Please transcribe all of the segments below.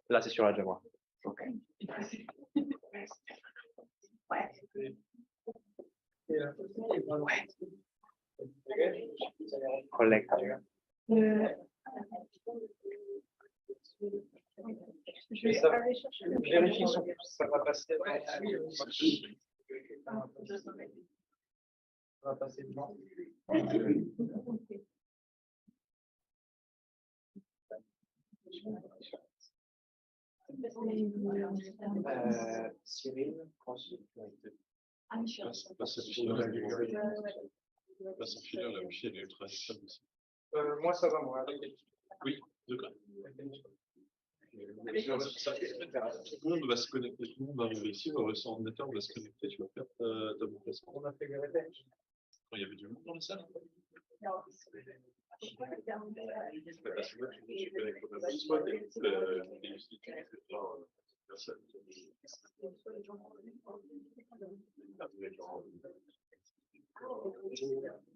Là, c'est sur la Java. Ok. Ouais. Collègue. Je vais aller chercher le Vérifie si ça va passer. Ça va passer devant. Cyril, ensuite. Moi, ça va, moi. Oui, d'accord. Tout le monde va se connecter, tout le monde va arriver ici, on va rester en ordinateur, on va se connecter, tu vas faire ta déplacement. On a fait les répètes. Il y avait du monde dans la salle? Parce que moi, tu connectes au même soit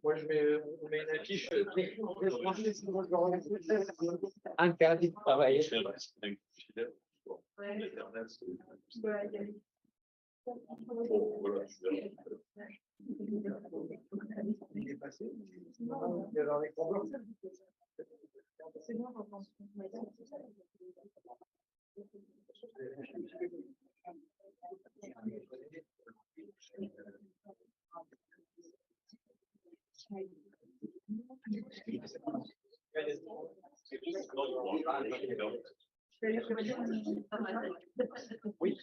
Moi, on met une affiche. Interdit de travailler. Il est passé. Il y a dans les grands blocs. C'est bon, je pense. Oui.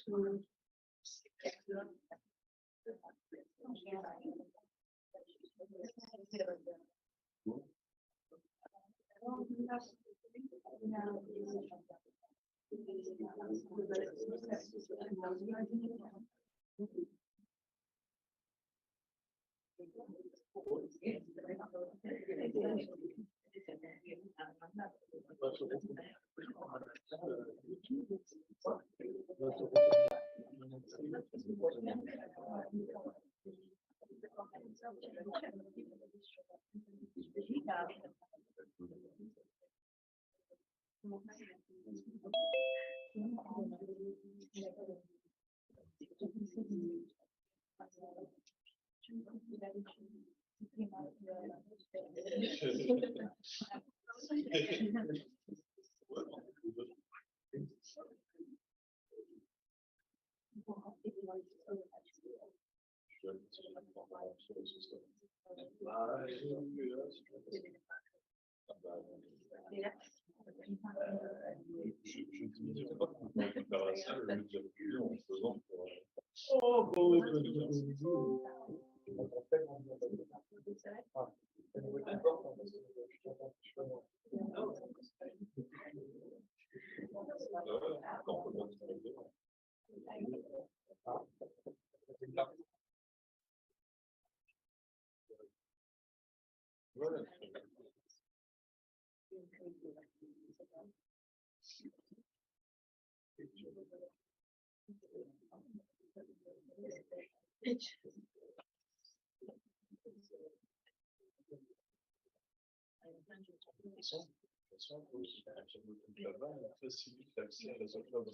Facilite l'accès à la software. On va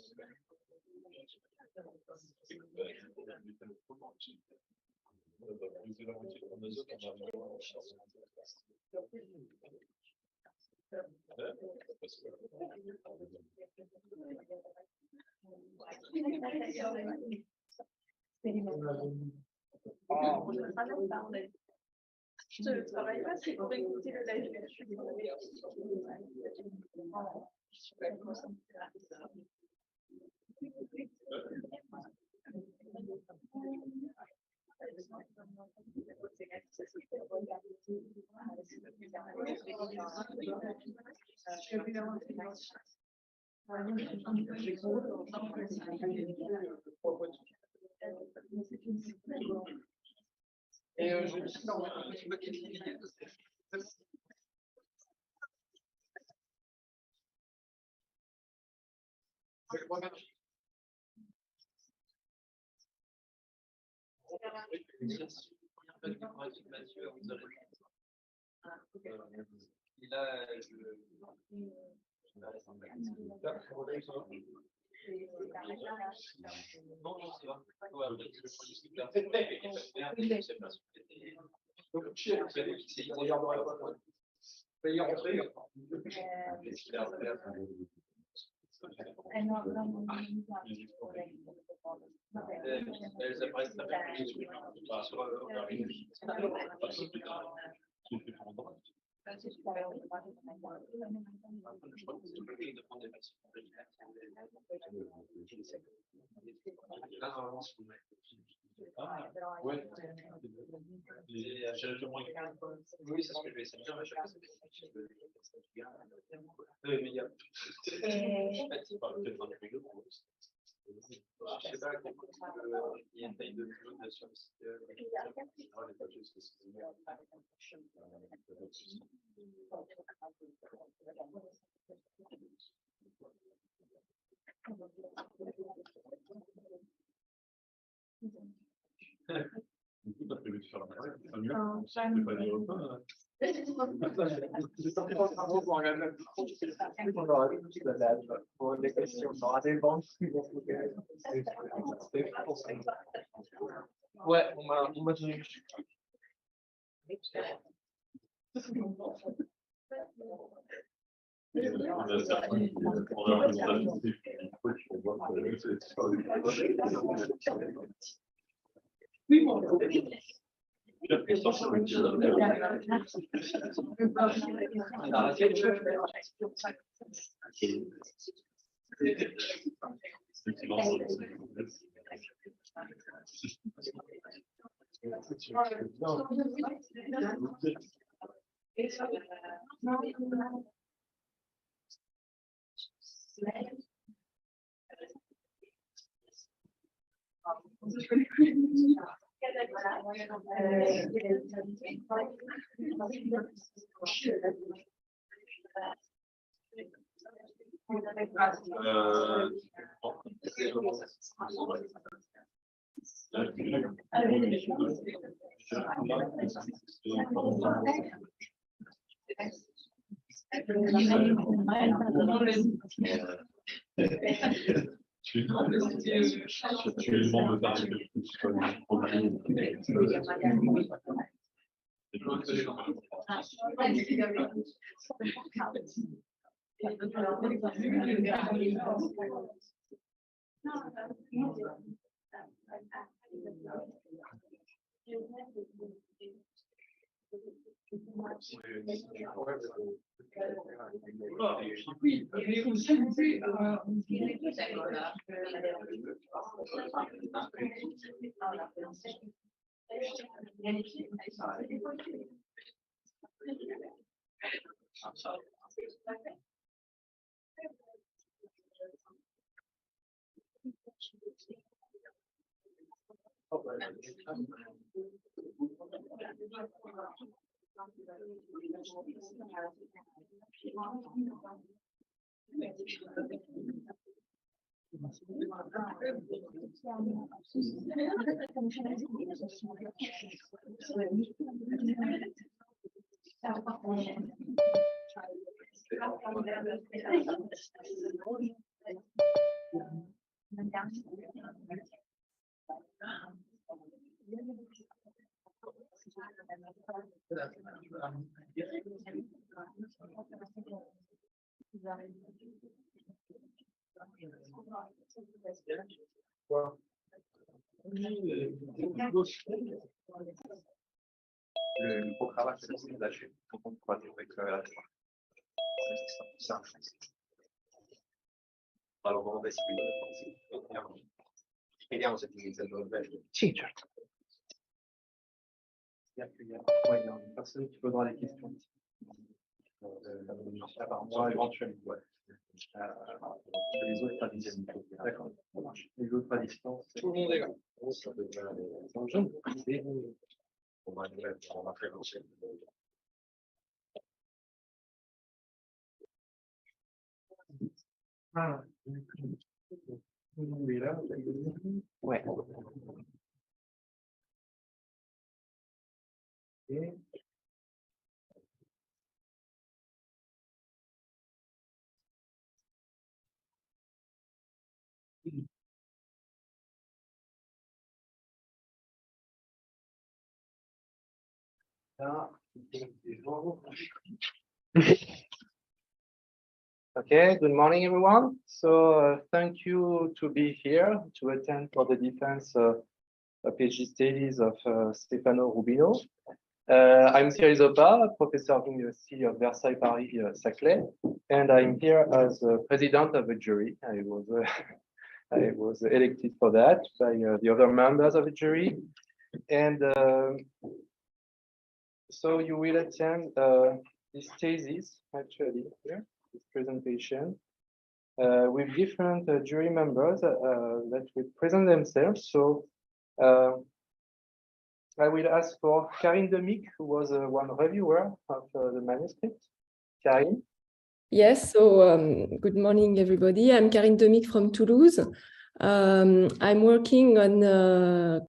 utiliser la moitié de ton azote en arrivant en charge. Je ne travaille pas, c'est pour écouter le live. Et je Ouais. Oui, c'est ce que je vais essayer de dire à chaque fois. Oui, mais il y a. Je sais pas à quel point il y a une taille de clone sur le site. Du coup, t'as prévu de faire la marée, c'est pas mieux. C'est pas dire pas. J'ai sorti mon cerveau pour regarder la on aura tout la date. Pour les questions, on aura des banques qui vont se faire. Ouais, on m'a dit. Oui, bon. Tu lui demandes de faire quelque Oui, et aussi, Le programme, c'est lâché. Donc, on croise avec la ça. Alors, on va essayer. Vediamo se ti inizia il bello. Sì, certo. Il y a une personne qui posera des questions. Par moi, éventuellement, ouais. Les autres, pas distance. D'accord, ça marche. Les autres, pas distance. Tout le monde est là. Ça devrait aller. On va faire l'enchaîner. Ah, oui, là, Ouais. et Okay, good morning, everyone. So thank you to be here to attend for the defense PhD studies of Stefano Rubino. I'm Thierry Zopa, professor of the University of Versailles Paris Saclay, and I'm here as president of the jury. I was elected for that by the other members of the jury, and so you will attend this thesis actually here, this presentation. With different jury members that will present themselves. So I will ask for Karine Demick, who was one reviewer of the manuscript. Karine? Yes, so good morning, everybody. I'm Karine Demick from Toulouse. I'm working on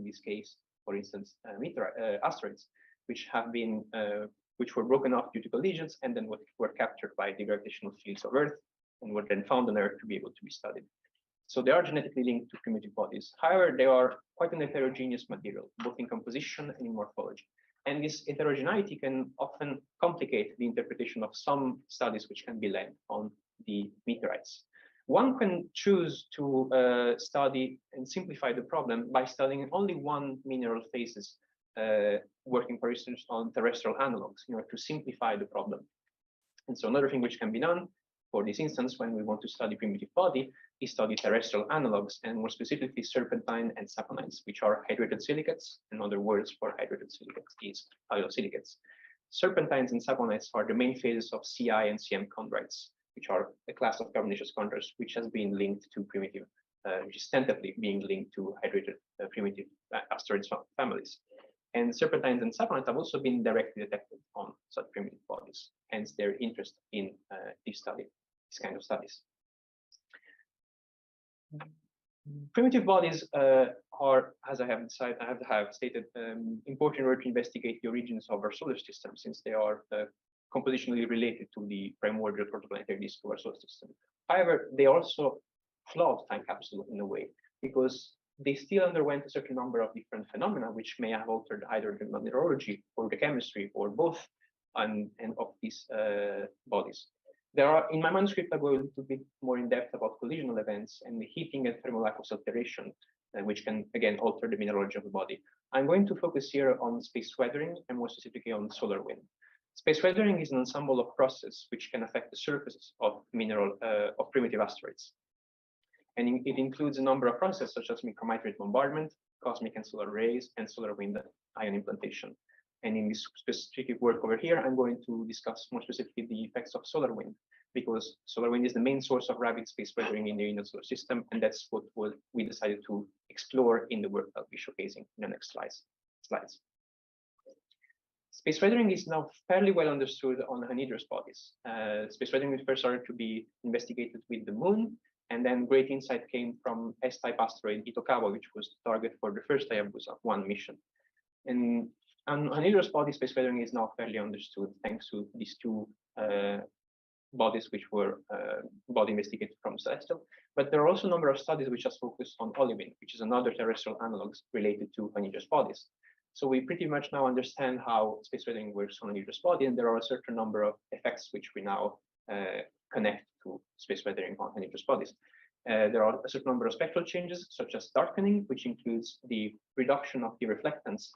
in this case, for instance, asteroids, which have been which were broken off due to collisions and then were captured by the gravitational fields of Earth and were then found on Earth to be able to be studied. So they are genetically linked to primitive bodies. However, they are quite an heterogeneous material, both in composition and in morphology. And this heterogeneity can often complicate the interpretation of some studies which can be led on the meteorites. One can choose to study and simplify the problem by studying only one mineral phases, working, for instance, on terrestrial analogs, in order to simplify the problem. And so another thing which can be done for this instance, when we want to study primitive body, is study terrestrial analogs, and more specifically serpentine and saponines, which are hydrated silicates. And other words for hydrated silicates is halosilicates. Serpentines and saponines are the main phases of Ci and Cm chondrites, which are a class of carbonaceous chondrites which has been linked to primitive, which is tentatively being linked to hydrated primitive asteroid families. And serpentines and saponines have also been directly detected on such primitive bodies, hence their interest in this kind of studies. Primitive bodies are, as I have stated, important in order to investigate the origins of our solar system, since they are compositionally related to the primordial protoplanetary disk of our solar system. However, they also flawed time capsule in a way, because they still underwent a certain number of different phenomena which may have altered either the mineralogy or the chemistry or both and of these bodies. There are, in my manuscript, I go a little bit more in depth about collisional events and the heating and thermolacos alteration, which can again alter the mineralogy of the body. I'm going to focus here on space weathering and more specifically on solar wind. Space weathering is an ensemble of processes which can affect the surfaces of primitive asteroids. And it includes a number of processes such as micrometeorite bombardment, cosmic and solar rays, and solar wind ion implantation. And in this specific work over here, I'm going to discuss more specifically the effects of solar wind, because solar wind is the main source of rapid space weathering in the inner solar system, and that's what we decided to explore in the work I'll be showcasing in the next slides. Space weathering is now fairly well understood on anhydrous bodies. Space weathering first started to be investigated with the moon, and then great insight came from S-type asteroid Itokawa, which was the target for the first Hayabusa 1 mission. And on anhydrous body, space weathering is now fairly understood thanks to these two bodies which were body investigated from celestial. But there are also a number of studies which are focused on olivine, which is another terrestrial analogs related to anhydrous bodies. So we pretty much now understand how space weathering works on anhydrous body, and there are a certain number of effects which we now connect to space weathering on anhydrous bodies. There are a certain number of spectral changes, such as darkening, which includes the reduction of the reflectance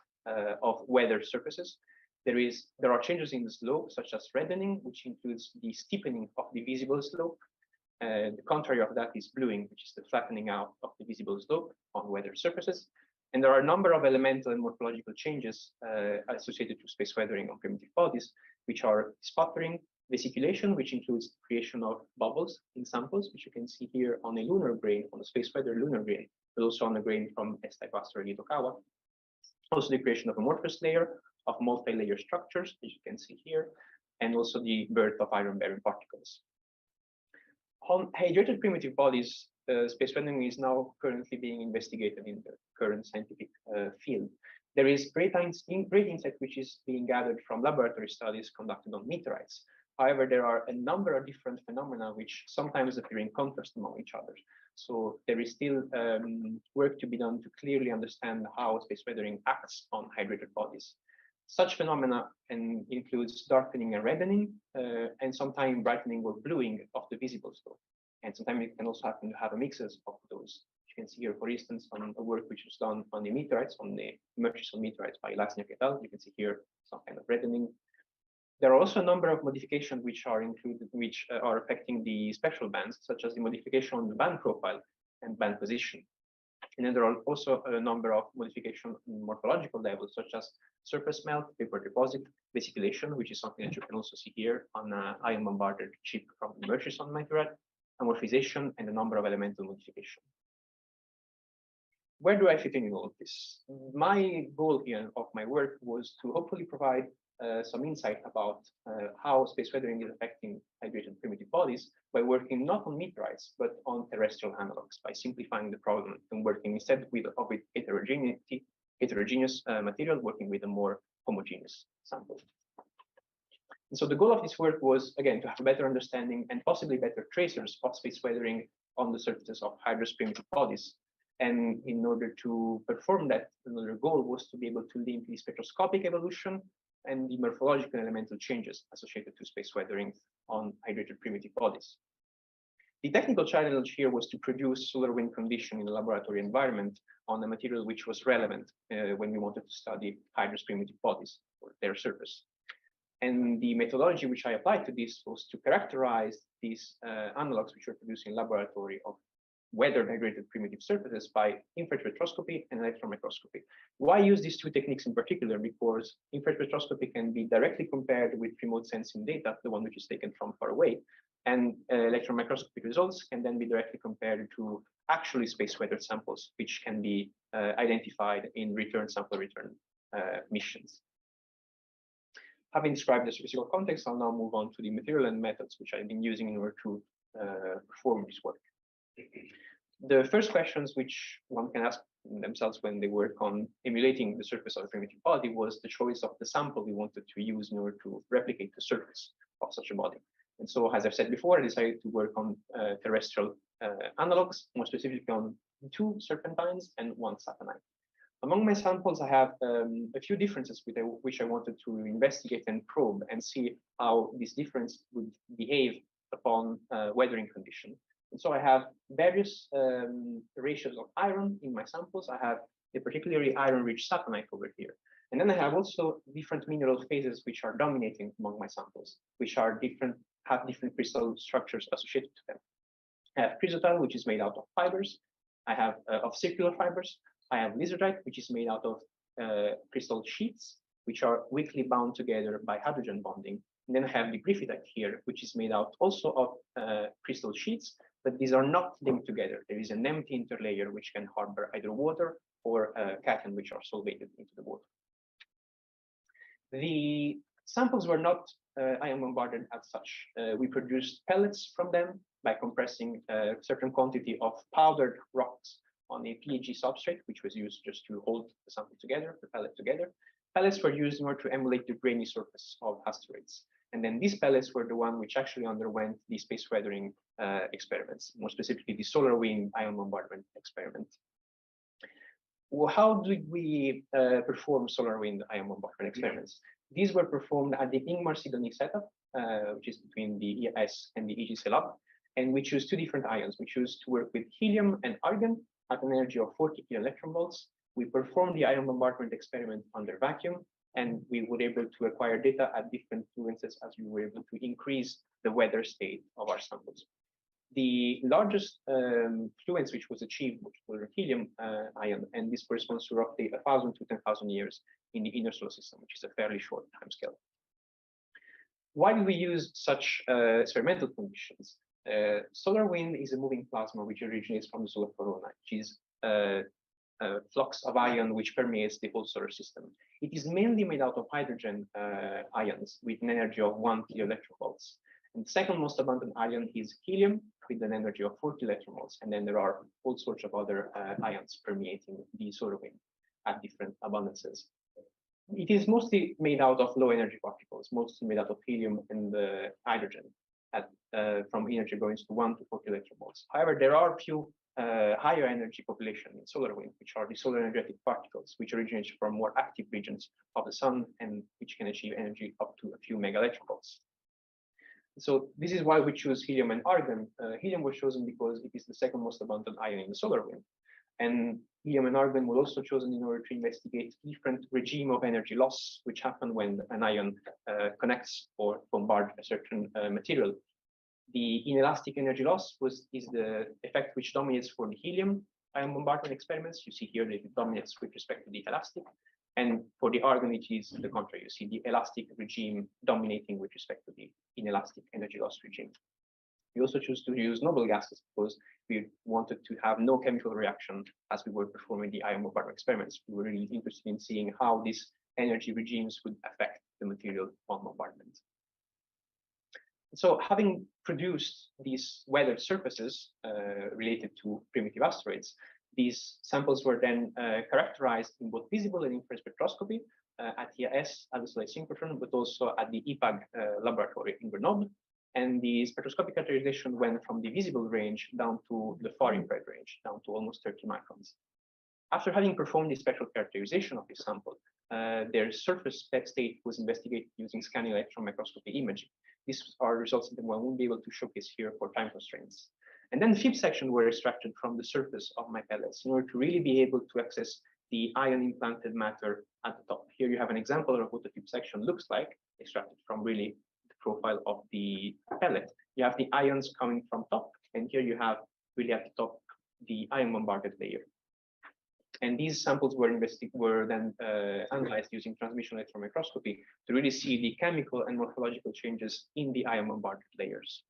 of weathered surfaces. There are changes in the slope, such as reddening, which includes the steepening of the visible slope. The contrary of that is bluing, which is the flattening out of the visible slope on weathered surfaces. And there are a number of elemental and morphological changes associated to space weathering on primitive bodies, which are sputtering, vesiculation, which includes creation of bubbles in samples, which you can see here on a lunar grain, on a space weather lunar grain, but also on a grain from S-type asteroid Itokawa. Also the creation of amorphous layer of multi-layer structures, which you can see here, and also the birth of iron-bearing particles. On hydrated primitive bodies, space weathering is now currently being investigated in the current scientific field. There is great insight which is being gathered from laboratory studies conducted on meteorites. However, there are a number of different phenomena which sometimes appear in contrast among each other. So there is still work to be done to clearly understand how space weathering acts on hydrated bodies. Such phenomena includes darkening and reddening, and sometimes brightening or bluing of the visible slope. And sometimes it can also happen to have a mixes of those. You can see here, for instance, on a work which was done on the meteorites, on the Murchison meteorites by Lasniak et al. You can see here some kind of reddening. There are also a number of modifications which are included, which are affecting the spectral bands, such as the modification on the band profile and band position. And then there are also a number of modifications in morphological levels, such as surface melt, vapor deposit, vesiculation, which is something that you can also see here on an ion bombarded chip from the Murchison meteorite, amorphization, and a number of elemental modification. Where do I fit in all of this? My goal here of my work was to hopefully provide some insight about how space weathering is affecting hydrated primitive bodies by working not on meteorites, but on terrestrial analogs, by simplifying the problem and working instead with heterogeneity heterogeneous material working with a more homogeneous sample. And so the goal of this work was, again, to have a better understanding and possibly better tracers of space weathering on the surfaces of hydrous primitive bodies. And in order to perform that, another goal was to be able to link the spectroscopic evolution and the morphological and elemental changes associated to space weathering on hydrated primitive bodies. The technical challenge here was to produce solar wind condition in a laboratory environment on a material which was relevant when we wanted to study hydrous primitive bodies or their surface. And the methodology which I applied to this was to characterize these analogs which were produced in laboratory of weathered hydrated primitive surfaces by infrared spectroscopy and electron microscopy. Why use these two techniques in particular? Because infrared spectroscopy can be directly compared with remote sensing data, the one which is taken from far away, and electron microscopy results can then be directly compared to actually space weathered samples, which can be identified in return sample return missions. Having described the physical context, I'll now move on to the material and methods which I've been using in order to perform this work. The first questions which one can ask themselves when they work on emulating the surface of a primitive body was the choice of the sample we wanted to use in order to replicate the surface of such a body. And so, as I've said before, I decided to work on terrestrial analogs, more specifically on 2 serpentines and 1 saponine. Among my samples, I have a few differences which I wanted to investigate and probe and see how this difference would behave upon weathering condition. And so I have various ratios of iron in my samples. I have a particularly iron-rich saponite over here. And then I have also different mineral phases which are dominating among my samples, which are have different crystal structures associated to them. I have chrysotile, which is made out of fibers. I have of circular fibers. I have lizardite, which is made out of crystal sheets, which are weakly bound together by hydrogen bonding. And then I have the griffithite here, which is made out also of crystal sheets, but these are not linked together. There is an empty interlayer which can harbor either water or cation, which are solvated into the water. The samples were not ion bombarded as such. We produced pellets from them by compressing a certain quantity of powdered rocks on a PEG substrate, which was used just to hold the sample together, the pellet together. Pellets were used in order to emulate the grainy surface of asteroids. And then these pellets were the one which actually underwent the space weathering experiments, more specifically the solar wind ion bombardment experiment. Well, how did we perform solar wind ion bombardment experiments? These were performed at the Ingmar-Sidonic setup, which is between the ES and the EGC lab. And we choose 2 different ions. We choose to work with helium and argon at an energy of 40 kiloelectronvolts. We performed the ion bombardment experiment under vacuum, and we were able to acquire data at different fluences as we were able to increase the weather state of our samples. The largest fluence which was achieved was helium ion, and this corresponds to roughly 1,000 to 10,000 years in the inner solar system, which is a fairly short timescale. Why do we use such experimental conditions? Solar wind is a moving plasma which originates from the solar corona, which is a flux of ion which permeates the whole solar system. It is mainly made out of hydrogen ions with an energy of 1 kiloelectronvolts. And the second most abundant ion is helium with an energy of 4 kiloelectronvolts. And then there are all sorts of other ions permeating the solar wind at different abundances. It is mostly made out of low energy particles, mostly made out of helium and hydrogen from energy going to 1 to 4 kiloelectronvolts. However, there are a few higher energy population in solar wind, which are the solar energetic particles, which originate from more active regions of the sun and which can achieve energy up to a few megaelectronvolts. So this is why we choose helium and argon. Helium was chosen because it is the second most abundant ion in the solar wind. And helium and argon were also chosen in order to investigate different regime of energy loss, which happen when an ion connects or bombards a certain material. The inelastic energy loss is the effect which dominates for the helium ion bombardment experiments. You see here that it dominates with respect to the elastic. And for the argon, it is the contrary. You see the elastic regime dominating with respect to the inelastic energy loss regime. We also choose to use noble gases because we wanted to have no chemical reaction as we were performing the ion bombardment experiments. We were really interested in seeing how these energy regimes would affect the material on bombardment. So having produced these weathered surfaces related to primitive asteroids, These samples were then characterized in both visible and infrared spectroscopy at TIS, at the Soleil synchrotron, but also at the EPAG laboratory in Grenoble. And the spectroscopic characterization went from the visible range down to the far infrared range, down to almost 30 microns. After having performed the spectral characterization of this sample, their surface state was investigated using scanning electron microscopy imaging. These are results that one won't be able to showcase here for time constraints. And then the FIB section were extracted from the surface of my pellets in order to really be able to access the ion implanted matter at the top. Here you have an example of what the FIB section looks like, extracted from really the profile of the pellet. You have the ions coming from top, and here you have really at the top the ion bombarded layer. And these samples were then analyzed using transmission electron microscopy to really see the chemical and morphological changes in the ion bombarded layers.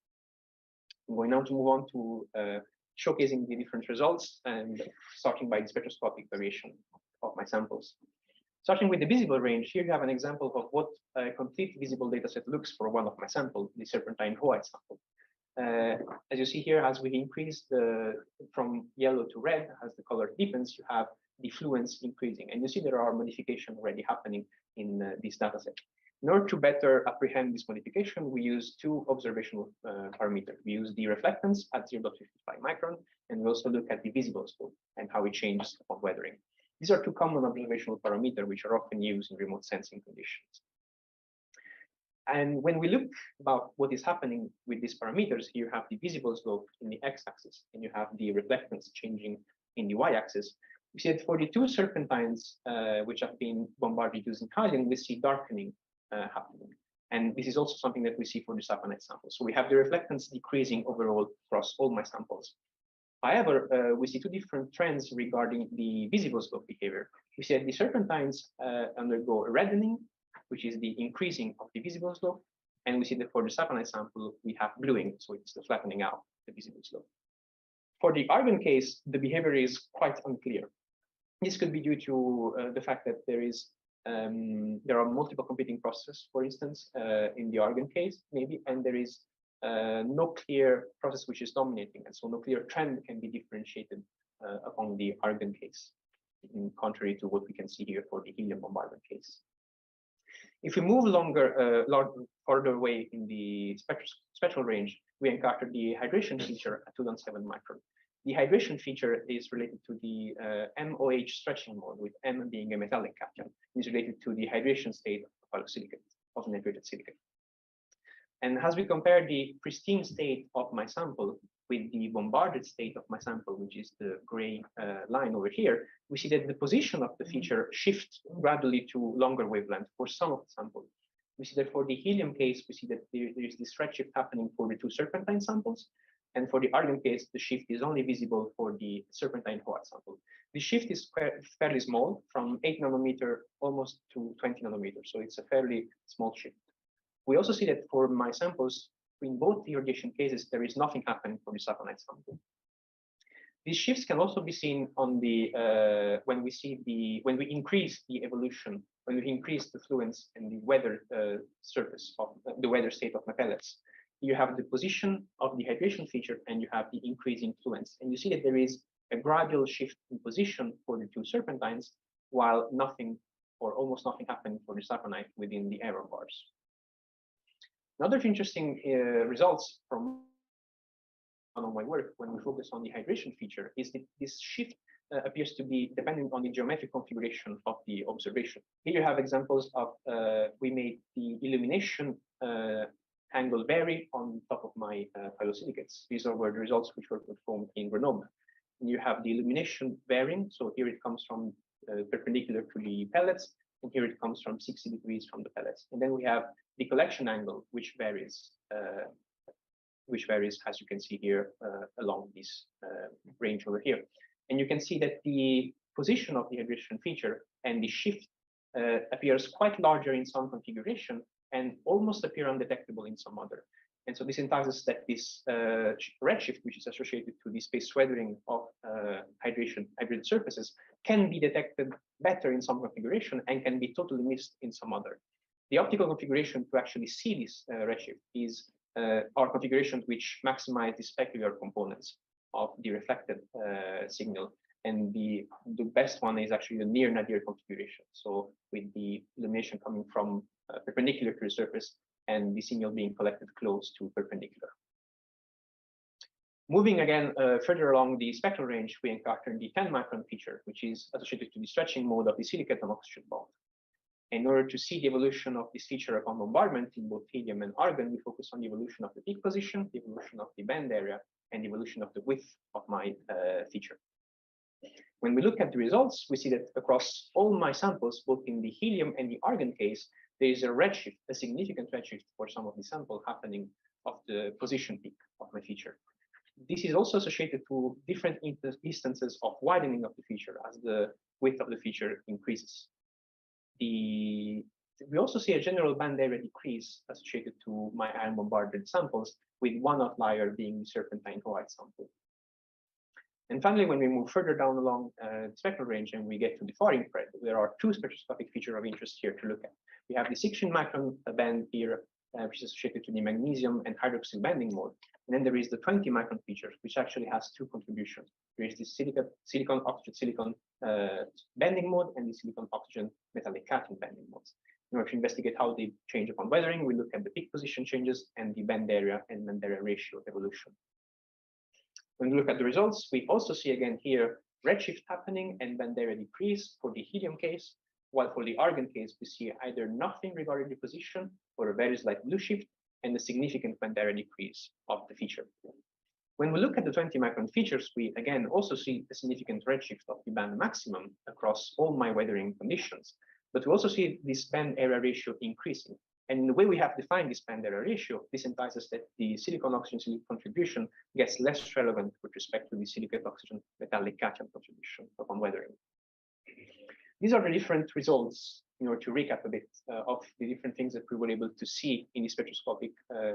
I'm going now to move on to showcasing the different results and starting by the spectroscopic variation of my samples. Starting with the visible range, here you have an example of what a complete visible dataset looks for one of my samples, the serpentine white sample. As you see here, as we increase from yellow to red, as the color deepens, you have the fluence increasing. And you see there are modifications already happening in this dataset. In order to better apprehend this modification, we use two observational parameters. We use the reflectance at 0.55 micron, and we also look at the visible scope and how it changes upon weathering. These are two common observational parameters which are often used in remote sensing conditions. And when we look about what is happening with these parameters, here you have the visible slope in the x-axis, and you have the reflectance changing in the y-axis. We see that for the two serpentines which have been bombarded using helium, we see darkening happening. And this is also something that we see for the saponite samples. So we have the reflectance decreasing overall across all my samples. However, we see two different trends regarding the visible slope behavior. We see that the serpentines undergo reddening, which is the increasing of the visible slope. And we see that for the saponite sample, we have bluing, so it's the flattening out the visible slope. For the argon case, the behavior is quite unclear. This could be due to the fact that there are multiple competing processes, for instance, in the argon case, maybe, and there is no clear process which is dominating, and so no clear trend can be differentiated among the argon case, in contrary to what we can see here for the helium bombardment case. If we move further away in the spectral range, we encounter the hydration feature at 2.7 micron. The hydration feature is related to the MOH stretching mode, with M being a metallic cation. It is related to the hydration state of silicate, of nitrated silicate. And as we compare the pristine state of my sample with the bombarded state of my sample, which is the gray line over here, we see that the position of the feature shifts gradually to longer wavelength for some of the sample. We see that for the helium case, we see that there is this redshift happening for the two serpentine samples. And for the argon case, the shift is only visible for the serpentine white sample. The shift is fairly small, from 8 nanometer almost to 20 nanometers. So it's a fairly small shift. We also see that for my samples, in both the irradiation cases, there is nothing happening for the saponite sample. These shifts can also be seen on the when we increase the evolution, when we increase the fluence and the weather surface of the weather state of my pellets. You have the position of the hydration feature, and you have the increasing fluence. And you see that there is a gradual shift in position for the two serpentines, while nothing or almost nothing happened for the saponite within the error bars. Another interesting results from my work when we focus on the hydration feature is that this shift appears to be dependent on the geometric configuration of the observation. Here you have examples of we made the illumination angle vary on top of my phyllosilicates. These were the results which were performed in Grenoble. And you have the illumination varying. So here it comes from perpendicular to the pellets, and here it comes from 60 degrees from the pellets. And then we have the collection angle, which varies as you can see here along this range over here. And you can see that the position of the hydration feature and the shift appears quite larger in some configuration and almost appear undetectable in some other. And so this entices us that this redshift, which is associated to the space weathering of hydrated surfaces, can be detected better in some configuration and can be totally missed in some other. The optical configuration to actually see this redshift is our configurations which maximize the specular components of the reflected signal. And the best one is actually the near nadir configuration. So with the illumination coming from perpendicular to the surface and the signal being collected close to perpendicular. Moving again further along the spectral range, we encounter the 10 micron feature, which is associated to the stretching mode of the silicate and oxygen bond. In order to see the evolution of this feature upon bombardment in both helium and argon, we focus on the evolution of the peak position, the evolution of the band area, and the evolution of the width of my feature. When we look at the results, we see that across all my samples, both in the helium and the argon case, there is a redshift, a significant redshift for some of the sample happening of the position peak of my feature. This is also associated to different instances of widening of the feature as the width of the feature increases. We also see a general band area decrease associated to my ion bombarded samples, with one outlier being the serpentine white sample. And finally, when we move further down along the spectral range and we get to the far infrared, there are two spectroscopic features of interest here to look at. We have the 16 micron band here, which is associated to the magnesium and hydroxyl bending mode. And then there is the 20 micron feature, which actually has two contributions. There is the silicon oxygen silicon bending mode and the silicon oxygen metallic cation bending modes. In order to investigate how they change upon weathering, we look at the peak position changes and the band area and band area ratio evolution. When we look at the results, we also see again here redshift happening and band area decrease for the helium case, while for the argon case, we see either nothing regarding the position or a very slight blue shift and a significant band area decrease of the feature. When we look at the 20 micron features, we again also see a significant redshift of the band maximum across all my weathering conditions, but we also see this band area ratio increasing. And in the way we have defined this band area ratio, this implies that the silicon oxygen silicon contribution gets less relevant with respect to the silicate oxygen metallic cation contribution upon weathering. These are the different results, in order to recap a bit of the different things that we were able to see in the spectroscopic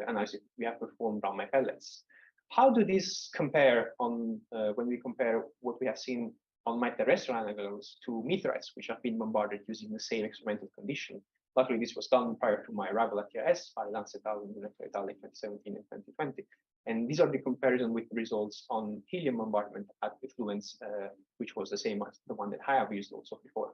analysis we have performed on my pellets. How do these compare on when we compare what we have seen on my terrestrial analogs to meteorites, which have been bombarded using the same experimental condition? Luckily, this was done prior to my arrival at TIS by Lancet in 2017 and 2020. And these are the comparison with the results on helium bombardment at effluence, which was the same as the one that I have used also before.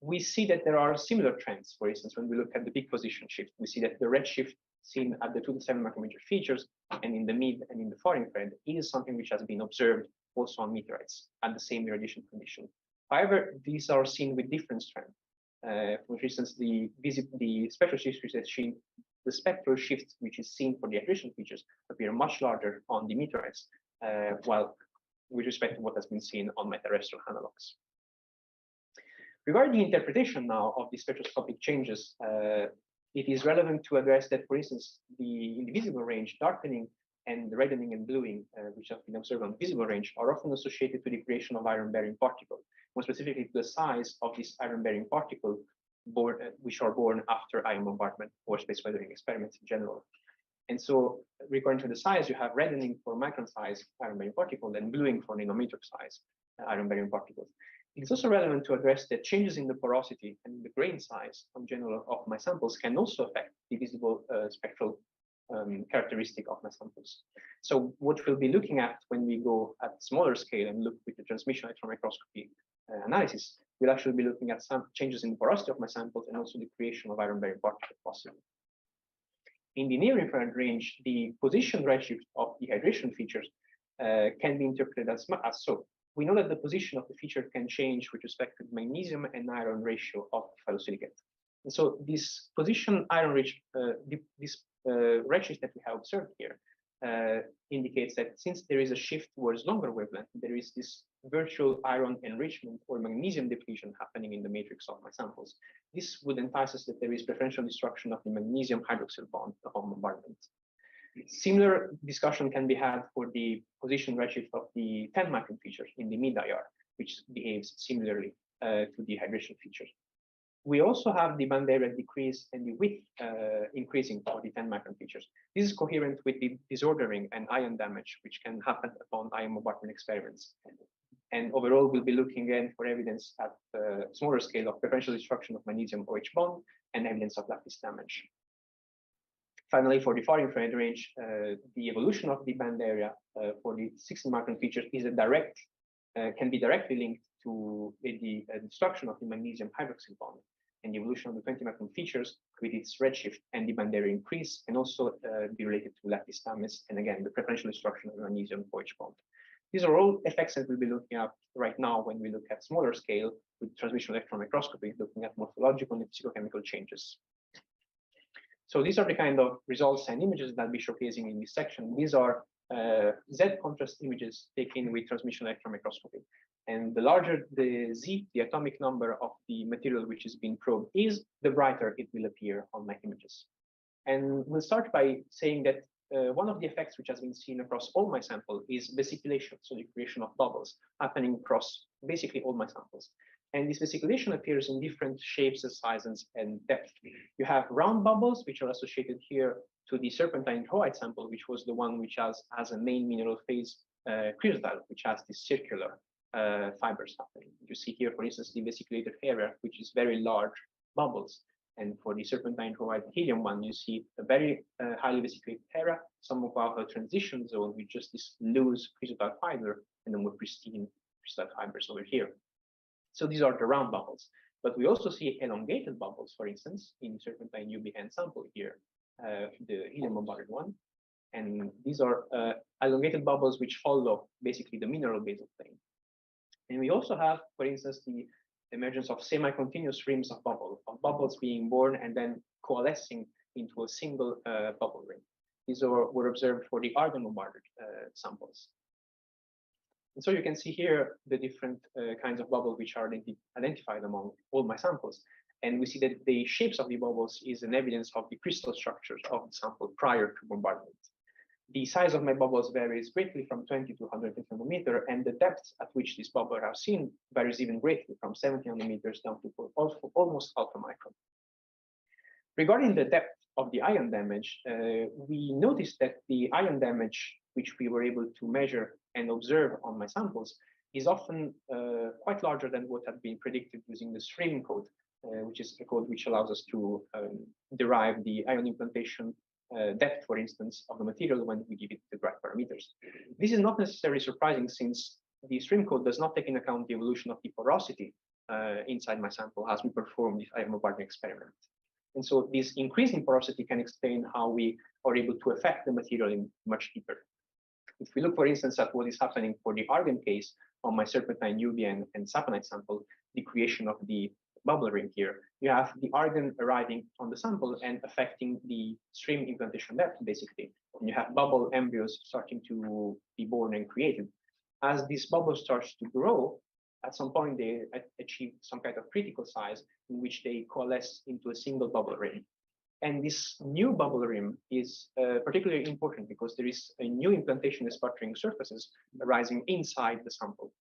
We see that there are similar trends. For instance, when we look at the peak position shift, we see that the redshift seen at the 2 to 7 micrometer features and in the mid and in the far infrared is something which has been observed also on meteorites at the same irradiation condition. However, these are seen with different strength. For instance, the spectral shift which is seen, the spectral shift which is seen for the hydration features appear much larger on the meteorites, while with respect to what has been seen on my terrestrial analogs. Regarding the interpretation now of the spectroscopic changes, it is relevant to address that, for instance, in the visible range, darkening and reddening and bluing, which have been observed on the visible range, are often associated to the creation of iron-bearing particles, more specifically to the size of this iron-bearing particle, which are born after ion bombardment or space weathering experiments in general. And so, regarding to the size, you have reddening for micron size iron-bearing particle and bluing for nanometer size iron-bearing particles. It's also relevant to address that changes in the porosity and the grain size in general of my samples can also affect the visible spectral characteristic of my samples. So what we'll be looking at when we go at smaller scale and look with the transmission electron microscopy analysis, we'll actually be looking at some changes in the porosity of my samples and also the creation of iron-bearing particles possible. In the near infrared range, the position redshift of the hydration features can be interpreted as so. We know that the position of the feature can change with respect to the magnesium and iron ratio of phyllosilicate. And so this position iron rich, this redshift that we have observed here indicates that since there is a shift towards longer wavelength, there is this virtual iron enrichment or magnesium depletion happening in the matrix of my samples. This would entice us that there is preferential destruction of the magnesium hydroxyl bond upon bombardment. Similar discussion can be had for the position redshift of the 10 micron features in the mid-IR, which behaves similarly to the hydration features. We also have the band area decrease and the width increasing for the 10 micron features. This is coherent with the disordering and ion damage, which can happen upon ion bombardment experiments. And overall, we'll be looking again for evidence at smaller scale of preferential destruction of magnesium OH bond and evidence of lattice damage. Finally, for the far infrared range, the evolution of the band area for the 16 micron features is a direct can be directly linked to the destruction of the magnesium hydroxyl bond and the evolution of the 20 micron features with its redshift and the bandera increase, and also be related to lattice stamis, and again, the preferential destruction of the magnesium OH bond. These are all effects that we'll be looking at right now when we look at smaller scale with transmission electron microscopy, looking at morphological and physicochemical changes. So these are the kind of results and images that I'll be showcasing in this section. These are Z contrast images taken with transmission electron microscopy. And the larger the Z, the atomic number of the material which is being probed is, the brighter it will appear on my images. And we'll start by saying that one of the effects which has been seen across all my sample is vesiculation, so the creation of bubbles happening across basically all my samples. And this vesiculation appears in different shapes, sizes, and depth. You have round bubbles, which are associated here to the serpentine chloride sample, which was the one which has a main mineral phase chrysotile, which has this circular fibers happening. You see here, for instance, the vesiculated area, which is very large bubbles. And for the serpentine chloride helium one, you see a very highly vesiculated area, some of our transition zone with just this loose chrysotile fiber, and then more pristine chrysotile fibers over here. So these are the round bubbles. But we also see elongated bubbles, for instance, in serpentine UBN sample here, the helium bombarded one. And these are elongated bubbles which follow basically the mineral basal plane. And we also have, for instance, the emergence of semi-continuous rims of bubbles being born and then coalescing into a single bubble ring. These were observed for the argon bombarded samples. And so you can see here the different kinds of bubbles which are identified among all my samples. And we see that the shapes of the bubbles is an evidence of the crystal structures of the sample prior to bombardment. The size of my bubbles varies greatly from 20 to 150 nanometer, and the depth at which these bubbles are seen varies even greatly from 70 nanometers down to almost half a micron. Regarding the depth of the ion damage, we noticed that the ion damage which we were able to measure and observe on my samples is often quite larger than what had been predicted using the SRIM code, which is a code which allows us to derive the ion implantation depth, for instance, of the material when we give it the right parameters. This is not necessarily surprising, since the SRIM code does not take into account the evolution of the porosity inside my sample as we perform this ion bombardment experiment. And so this increase in porosity can explain how we are able to affect the material in much deeper. If we look, for instance, at what is happening for the argon case on my serpentine UBN and saponite sample, the creation of the bubble ring here, you have the argon arriving on the sample and affecting the SRIM implantation depth, basically. And you have bubble embryos starting to be born and created. As this bubble starts to grow, at some point they achieve some kind of critical size in which they coalesce into a single bubble ring. And this new bubble rim is particularly important because there is a new implantation and sputtering surfaces arising inside the sample.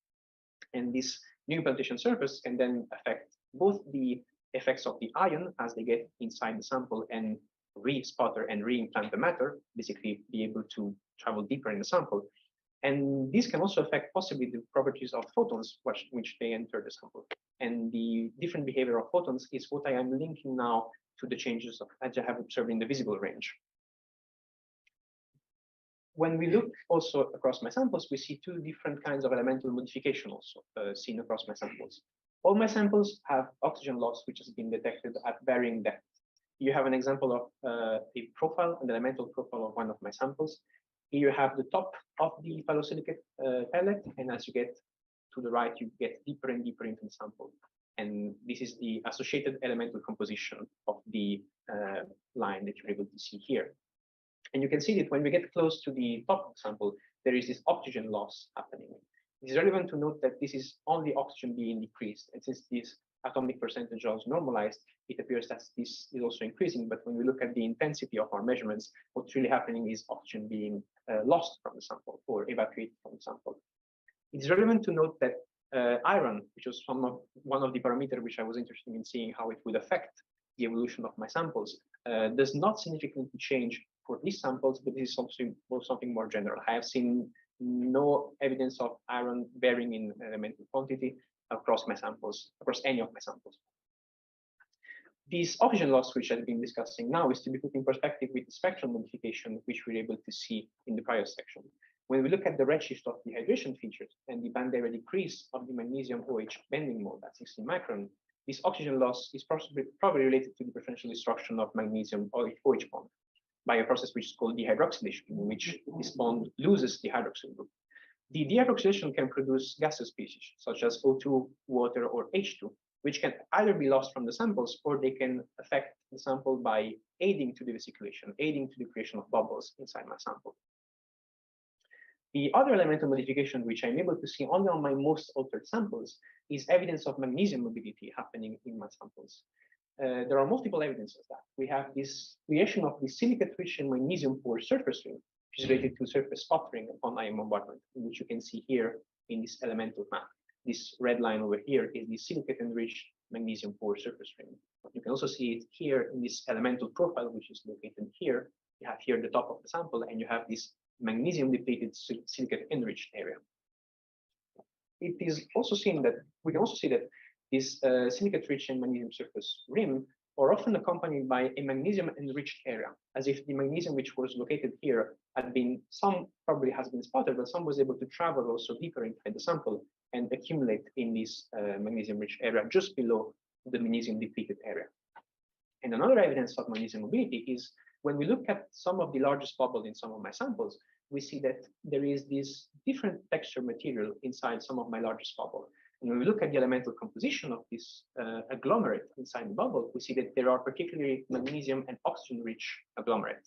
And this new implantation surface can then affect both the effects of the ion as they get inside the sample and re-sputter and re-implant the matter, basically be able to travel deeper in the sample. And this can also affect possibly the properties of photons which they enter the sample. And the different behavior of photons is what I am linking now to the changes that I have observed in the visible range. When we look also across my samples, we see two different kinds of elemental modification also seen across my samples. All my samples have oxygen loss, which has been detected at varying depth. You have an example of a profile, an elemental profile of one of my samples. Here you have the top of the phyllosilicate pellet, and as you get to the right, you get deeper and deeper into the sample. And this is the associated elemental composition of the line that you're able to see here. And you can see that when we get close to the top of the sample, there is this oxygen loss happening. It is relevant to note that this is only oxygen being decreased. And since this atomic percentage is normalized, it appears that this is also increasing. But when we look at the intensity of our measurements, what's really happening is oxygen being lost from the sample or evacuated from the sample. It is relevant to note that iron, which was one of the parameters which I was interested in seeing how it would affect the evolution of my samples, does not significantly change for these samples, but this is also something more general. I have seen no evidence of iron varying in elemental quantity across my samples, across any of my samples. This oxygen loss, which I've been discussing now, is to be put in perspective with the spectral modification, which we were able to see in the prior section. When we look at the redshift of the hydration features and the band area decrease of the magnesium OH bending mode at 16 micron, this oxygen loss is probably related to the preferential destruction of magnesium OH bond by a process which is called dehydroxylation, in which this bond loses the hydroxyl group. The dehydroxylation can produce gaseous species, such as O2, water, or H2, which can either be lost from the samples or they can affect the sample by aiding to the vesiculation, aiding to the creation of bubbles inside my sample. The other elemental modification, which I'm able to see only on my most altered samples, is evidence of magnesium mobility happening in my samples. There are multiple evidences that we have this creation of the silicate-rich and magnesium-poor surface ring, which is related to surface sputtering upon ion bombardment, which you can see here in this elemental map. This red line over here is the silicate-enriched magnesium-poor surface ring. You can also see it here in this elemental profile, which is located here. You have here the top of the sample, and you have this magnesium-depleted silicate-enriched area. It is also seen that we can also see that this silicate-rich and magnesium surface rim are often accompanied by a magnesium-enriched area, as if the magnesium which was located here had been, some probably has been spotted, but some was able to travel also deeper inside the sample and accumulate in this magnesium-rich area just below the magnesium-depleted area. And another evidence of magnesium mobility is when we look at some of the largest bubbles in some of my samples, we see that there is this different texture material inside some of my largest bubble. And when we look at the elemental composition of this agglomerate inside the bubble, we see that there are particularly magnesium and oxygen-rich agglomerate.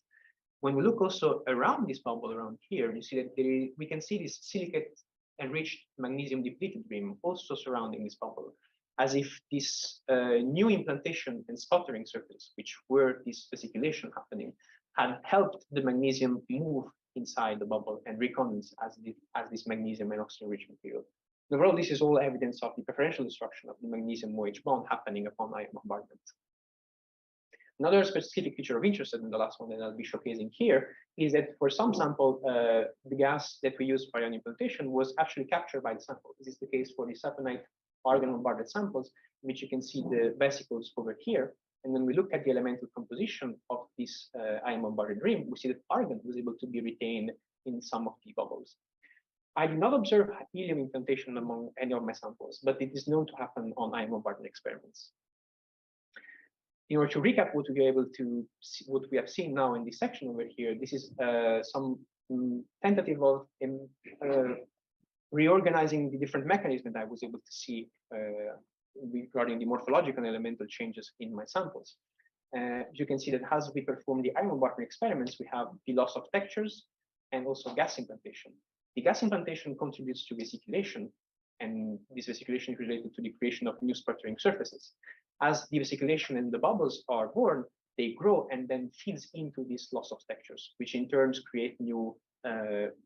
When we look also around this bubble around here, you see that we can see this silicate-enriched magnesium-depleted rim also surrounding this bubble, as if this new implantation and sputtering surface, which were this vesiculation happening, had helped the magnesium move inside the bubble and recondense as this magnesium and oxygen-rich material. Overall, this is all evidence of the preferential destruction of the magnesium-OH bond happening upon ion bombardment. Another specific feature of interest, and the last one that I'll be showcasing here, is that for some sample, the gas that we use for ion implantation was actually captured by the sample. This is the case for the saponite argon bombarded samples, in which you can see the vesicles over here. And when we look at the elemental composition of this ion bombarded rim, we see that argon was able to be retained in some of the bubbles. I did not observe helium implantation among any of my samples, but it is known to happen on ion bombardment experiments. In order to recap what we are able to see, what we have seen now in this section over here, this is some tentative of reorganizing the different mechanisms that I was able to see regarding the morphological and elemental changes in my samples. You can see that as we perform the ion bombardment experiments, we have the loss of textures and also gas implantation. The gas implantation contributes to vesiculation, and this vesiculation is related to the creation of new sputtering surfaces. As the vesiculation and the bubbles are born, they grow and then feeds into this loss of textures, which in turn create new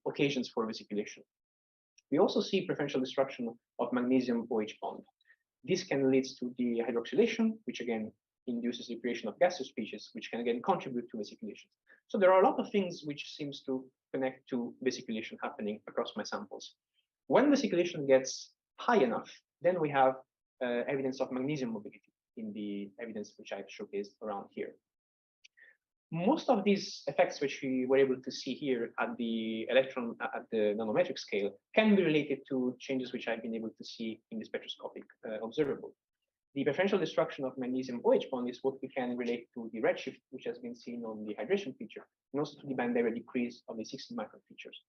occasions for vesiculation. We also see preferential destruction of magnesium OH bond. This can lead to dehydroxylation, which again induces the creation of gaseous species, which can again contribute to vesiculation. So there are a lot of things which seems to connect to vesiculation happening across my samples. When vesiculation gets high enough, then we have evidence of magnesium mobility in the evidence which I've showcased around here. Most of these effects which we were able to see here at the nanometric scale can be related to changes which I've been able to see in the spectroscopic observable. The preferential destruction of magnesium OH bond is what we can relate to the redshift, which has been seen on the hydration feature, and also to the band area decrease of the 60 micron features.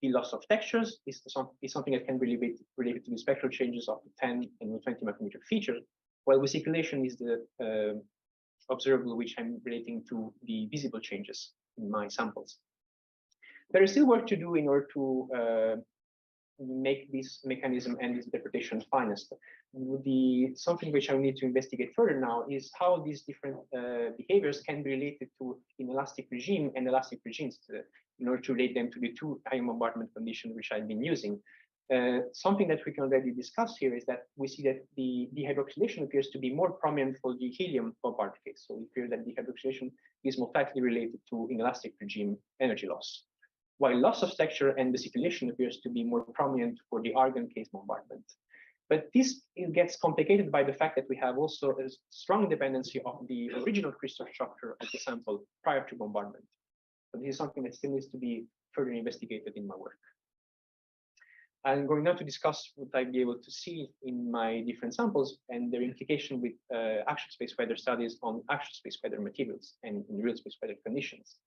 The loss of textures is something that can be related to the spectral changes of the 10 and the 20 micrometer features, while vesiculation is the observable which I'm relating to the visible changes in my samples. There is still work to do in order to make this mechanism and this interpretation finest. Something which I need to investigate further now is how these different behaviors can be related to inelastic regime and elastic regimes in order to relate them to the two ion bombardment conditions which I've been using. Something that we can already discuss here is that we see that the dehydroxylation appears to be more prominent for the helium bombarded case. So we feel that dehydroxylation is more tightly related to inelastic regime energy loss, while loss of texture and vesiculation appears to be more prominent for the argon case bombardment. But this gets complicated by the fact that we have also a strong dependency of the original crystal structure of the sample prior to bombardment. So this is something that still needs to be further investigated in my work. I'm going now to discuss what I'll be able to see in my different samples and their implication with actual space weather studies on actual space weather materials and in real space weather conditions.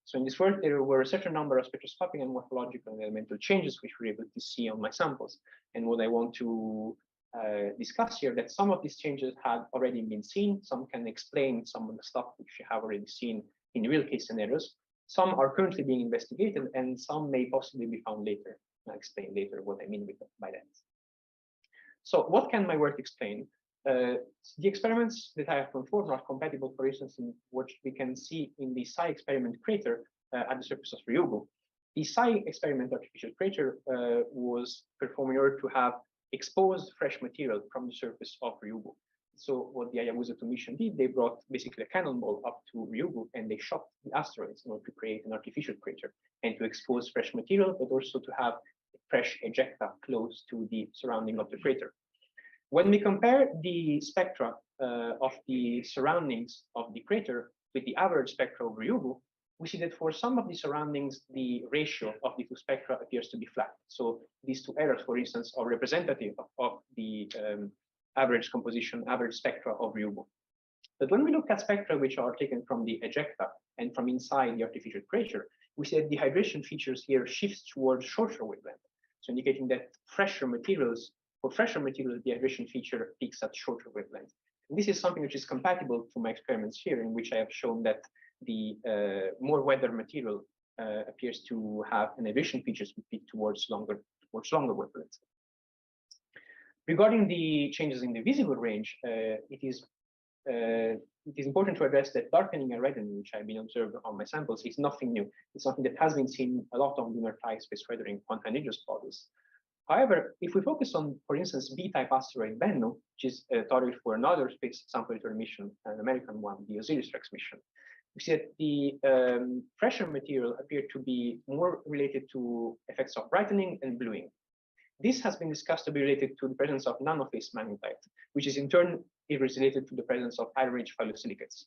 So in this work, there were a certain number of spectroscopic and morphological and elemental changes which we were able to see on my samples. And what I want to discuss here, that some of these changes had already been seen, some can explain some of the stuff which you have already seen in real case scenarios. Some are currently being investigated, and some may possibly be found later. I'll explain later what I mean by that. So what can my work explain? The experiments that I have performed are compatible, for instance, in what we can see in the Psi experiment crater at the surface of Ryugu. The Psi experiment artificial crater was performed in order to have exposed fresh material from the surface of Ryugu. So what the Hayabusa 2 mission did, they brought basically a cannonball up to Ryugu and they shot the asteroids in order to create an artificial crater and to expose fresh material, but also to have fresh ejecta close to the surrounding of the crater. When we compare the spectra of the surroundings of the crater with the average spectra of Ryugu, we see that for some of the surroundings, the ratio of the two spectra appears to be flat. So these two errors, for instance, are representative of the average composition, average spectra of Ryugu. But when we look at spectra which are taken from the ejecta and from inside the artificial crater, we see that the hydration features here shift towards shorter wavelength. So indicating that for fresher materials, the hydration feature peaks at shorter wavelength. And this is something which is compatible to my experiments here, in which I have shown that the more weather material appears to have an hydration features which peak towards longer wavelengths. Regarding the changes in the visible range, it is important to address that darkening and reddening, which I've been observed on my samples, is nothing new. It's something that has been seen a lot on lunar type space weathering on anhydrous bodies. However, if we focus on, for instance, B-type asteroid Bennu, which is a target for another space sample return mission, an American one, the OSIRIS-REx mission, we see that the fresher material appeared to be more related to effects of brightening and bluing. This has been discussed to be related to the presence of nanophase magnetite, which is in turn related to the presence of iron-rich phyllosilicates.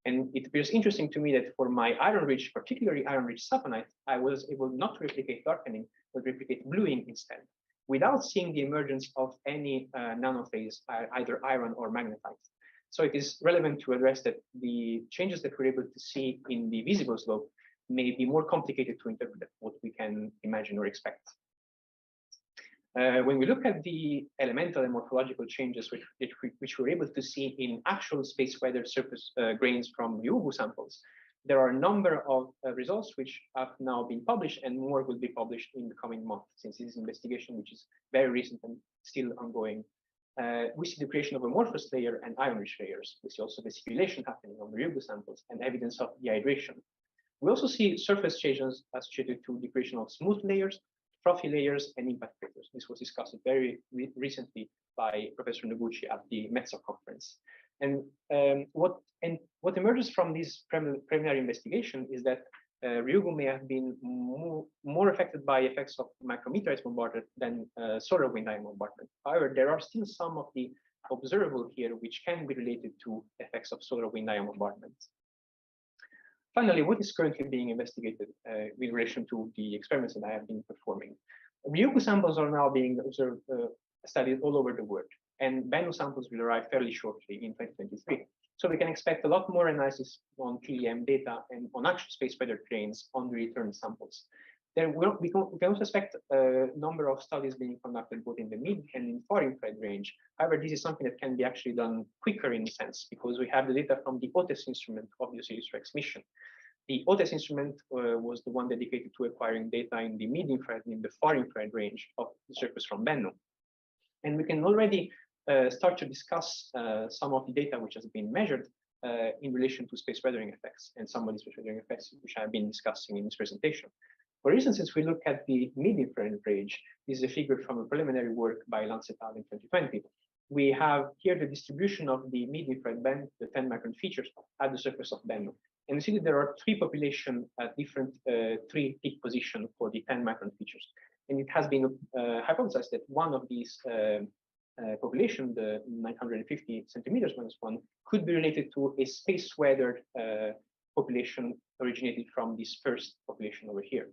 And it appears interesting to me that for my iron-rich, particularly iron-rich saponite, I was able not to replicate darkening, but replicate bluing instead, without seeing the emergence of any nanophase, either iron or magnetite. So it is relevant to address that the changes that we're able to see in the visible slope may be more complicated to interpret than what we can imagine or expect. When we look at the elemental and morphological changes which we're able to see in actual space weather surface grains from Ryugu samples, there are a number of results which have now been published, and more will be published in the coming months, since this is an investigation which is very recent and still ongoing. We see the creation of amorphous layer and iron-rich layers. We see also vesiculation happening on the Ryugu samples and evidence of dehydration. We also see surface changes associated to the creation of smooth layers, frothy layers, and impact craters. This was discussed very recently by Professor Noguchi at the METSA conference. And what emerges from this preliminary investigation is that Ryugu may have been more affected by effects of micrometeorite bombardment than solar wind ion bombardment. However, there are still some of the observable here which can be related to effects of solar wind ion bombardment. Finally, what is currently being investigated with relation to the experiments that I have been performing? Ryugu samples are now being observed, studied all over the world, and Bennu samples will arrive fairly shortly in 2023. So we can expect a lot more analysis on TEM data and on actual space weather trains on the return samples. We can also expect a number of studies being conducted both in the mid and in far infrared range. However, this is something that can be actually done quicker in a sense, because we have the data from the OTES instrument of the OSIRIS-REx mission. The OTES instrument was the one dedicated to acquiring data in the mid infrared and in the far infrared range of the surface from Bennu. And we can already start to discuss some of the data which has been measured in relation to space weathering effects, and some of these space weathering effects which I have been discussing in this presentation. For instance, if we look at the mid-infrared range, this is a figure from a preliminary work by Lance et al. In 2020. We have here the distribution of the mid-infrared band, the 10 micron features at the surface of Bennu. And you see that there are three populations at different three peak positions for the 10 micron features. And it has been hypothesized that one of these population, the 950 centimeters minus one, could be related to a space weathered population originated from this first population over here.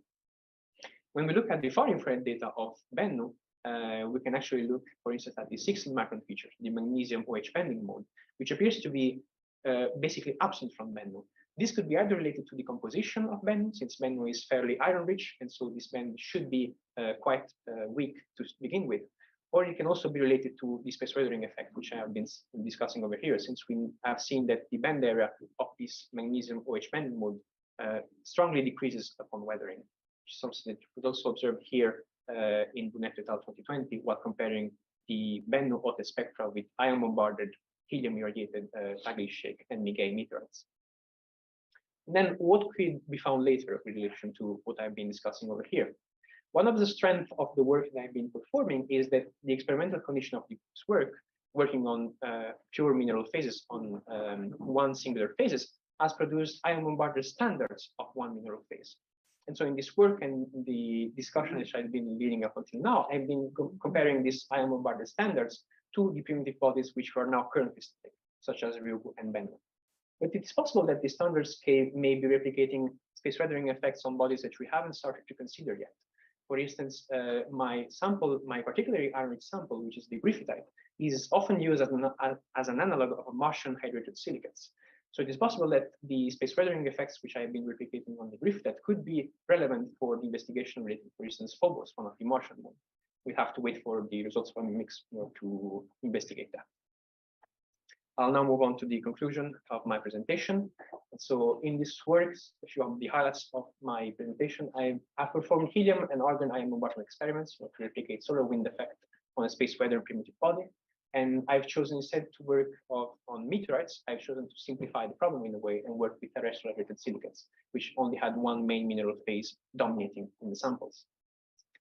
When we look at the far infrared data of Bennu, we can actually look, for instance, at the 16 micron feature, the magnesium OH bending mode, which appears to be basically absent from Bennu. This could be either related to the composition of Bennu, since Bennu is fairly iron-rich, and so this bend should be quite weak to begin with, or it can also be related to the space weathering effect, which I have been discussing over here, since we have seen that the bend area of this magnesium OH bending mode strongly decreases upon weathering, which is something that was also observed here in Brunet et al. 2020, while comparing the Bennu Ote spectra with ion-bombarded, helium-irradiated Taglish-Sheikh and Miguel meteorites. Then what could be found later in relation to what I've been discussing over here? One of the strengths of the work that I've been performing is that the experimental condition of this work, working on pure mineral phases on one singular phases, has produced ion-bombarded standards of one mineral phase. And so in this work and the discussion that I've been leading up until now, I've been comparing these ion-bombarded standards to the primitive bodies which are now currently studied, such as Ryugu and Bennu. But it's possible that the standards may be replicating space weathering effects on bodies that we haven't started to consider yet. For instance, my particularly iron-rich sample, which is the griffithite, is often used as an analog of a Martian hydrated silicates. So it is possible that the space weathering effects, which I have been replicating on the griffithite, could be relevant for the investigation related, for instance, Phobos, one of the Martian ones. We have to wait for the results from the mix to investigate that. I'll now move on to the conclusion of my presentation. So in this work, a few of the highlights of my presentation, I have performed helium and argon ion bombardment experiments to replicate solar wind effect on a space weather primitive body. And I've chosen instead to work on meteorites. I've chosen to simplify the problem in a way and work with terrestrial hydrated silicates, which only had one main mineral phase dominating in the samples.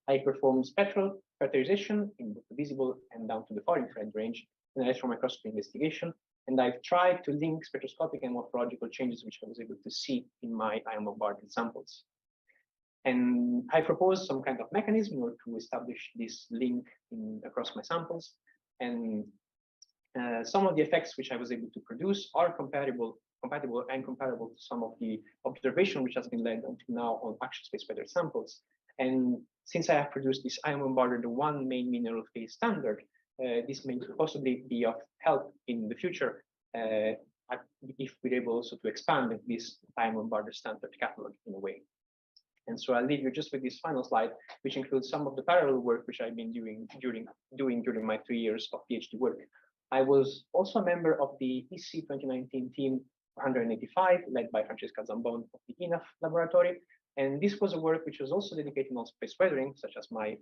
I performed spectral characterization in both the visible and down to the far infrared range, and electron microscopy investigation. And I've tried to link spectroscopic and morphological changes which I was able to see in my ion bombarded samples. And I proposed some kind of mechanism in order to establish this link across my samples. And some of the effects which I was able to produce are compatible to some of the observation which has been led until now on actual space weather samples. And since I have produced this ion bombarded one main mineral phase standard, this may possibly be of help in the future if we're able also to expand this ion bombarded standard catalog in a way. And so I'll leave you just with this final slide, which includes some of the parallel work which I've been doing during my 3 years of PhD work. I was also a member of the EC 2019 team 185, led by Francesca Zambon of the ENAF laboratory. And this was a work which was also dedicated on space weathering, such as my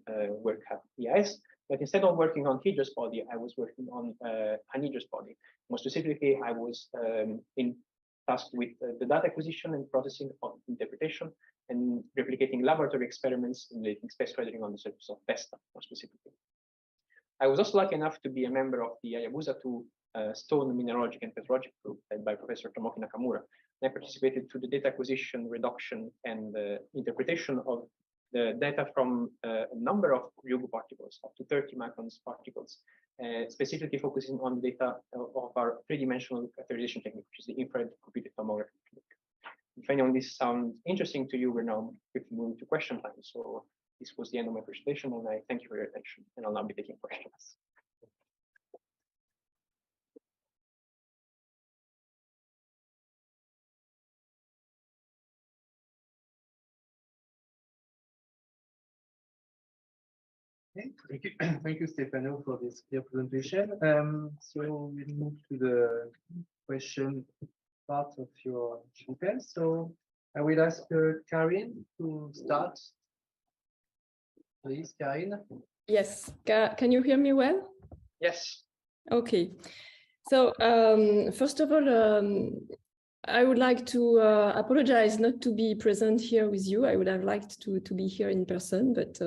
work at EIS. But instead of working on Hydra's body, I was working on Anhydra's body. More specifically, I was tasked with the data acquisition and processing of interpretation and replicating laboratory experiments relating space weathering on the surface of Vesta, more specifically. I was also lucky enough to be a member of the Hayabusa 2 stone mineralogic and petrologic group led by Professor Tomoki Nakamura. I participated to the data acquisition, reduction, and interpretation of the data from a number of Ryugu particles, up to 30 microns particles, specifically focusing on data of our three-dimensional characterization technique, which is the infrared computed tomography technique. If any of this sounds interesting to you, we're now quickly moving to question time. So this was the end of my presentation, and I thank you for your attention, and I'll now be taking questions. Okay, thank you, Stefano, for this clear presentation. So we'll move to the question part of your defense. So I will ask Karin to start. Please, Karin. Yes, can you hear me well? Yes. Okay. So first of all, I would like to apologize not to be present here with you. I would have liked to be here in person, but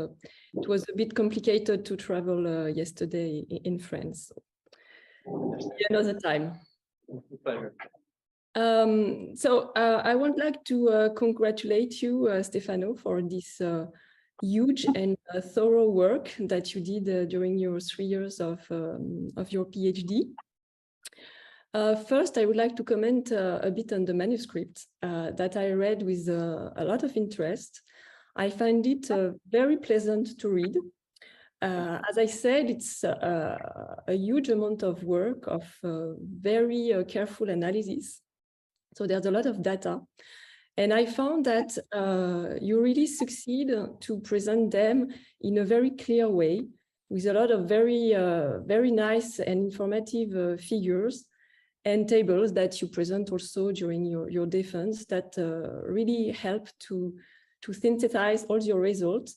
it was a bit complicated to travel yesterday in France. Another time. Pleasure. So I would like to congratulate you, Stefano, for this huge and thorough work that you did during your 3 years of your PhD. First, I would like to comment a bit on the manuscript that I read with a lot of interest. I find it very pleasant to read. As I said, it's a huge amount of work, of very careful analysis. So there's a lot of data. And I found that you really succeed to present them in a very clear way, with a lot of very nice and informative figures and tables that you present also during your defense that really help to synthesize all your results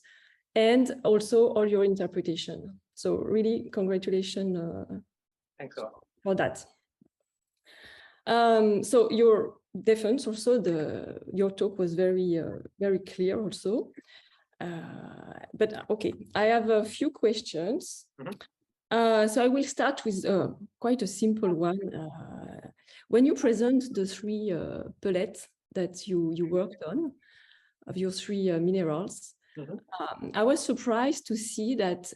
and also all your interpretation. So really, congratulations Thanks a lot for that. So your defense also, your talk was very clear also. But okay, I have a few questions. So I will start with quite a simple one. When you present the three pellets that you worked on, of your three minerals, I was surprised to see that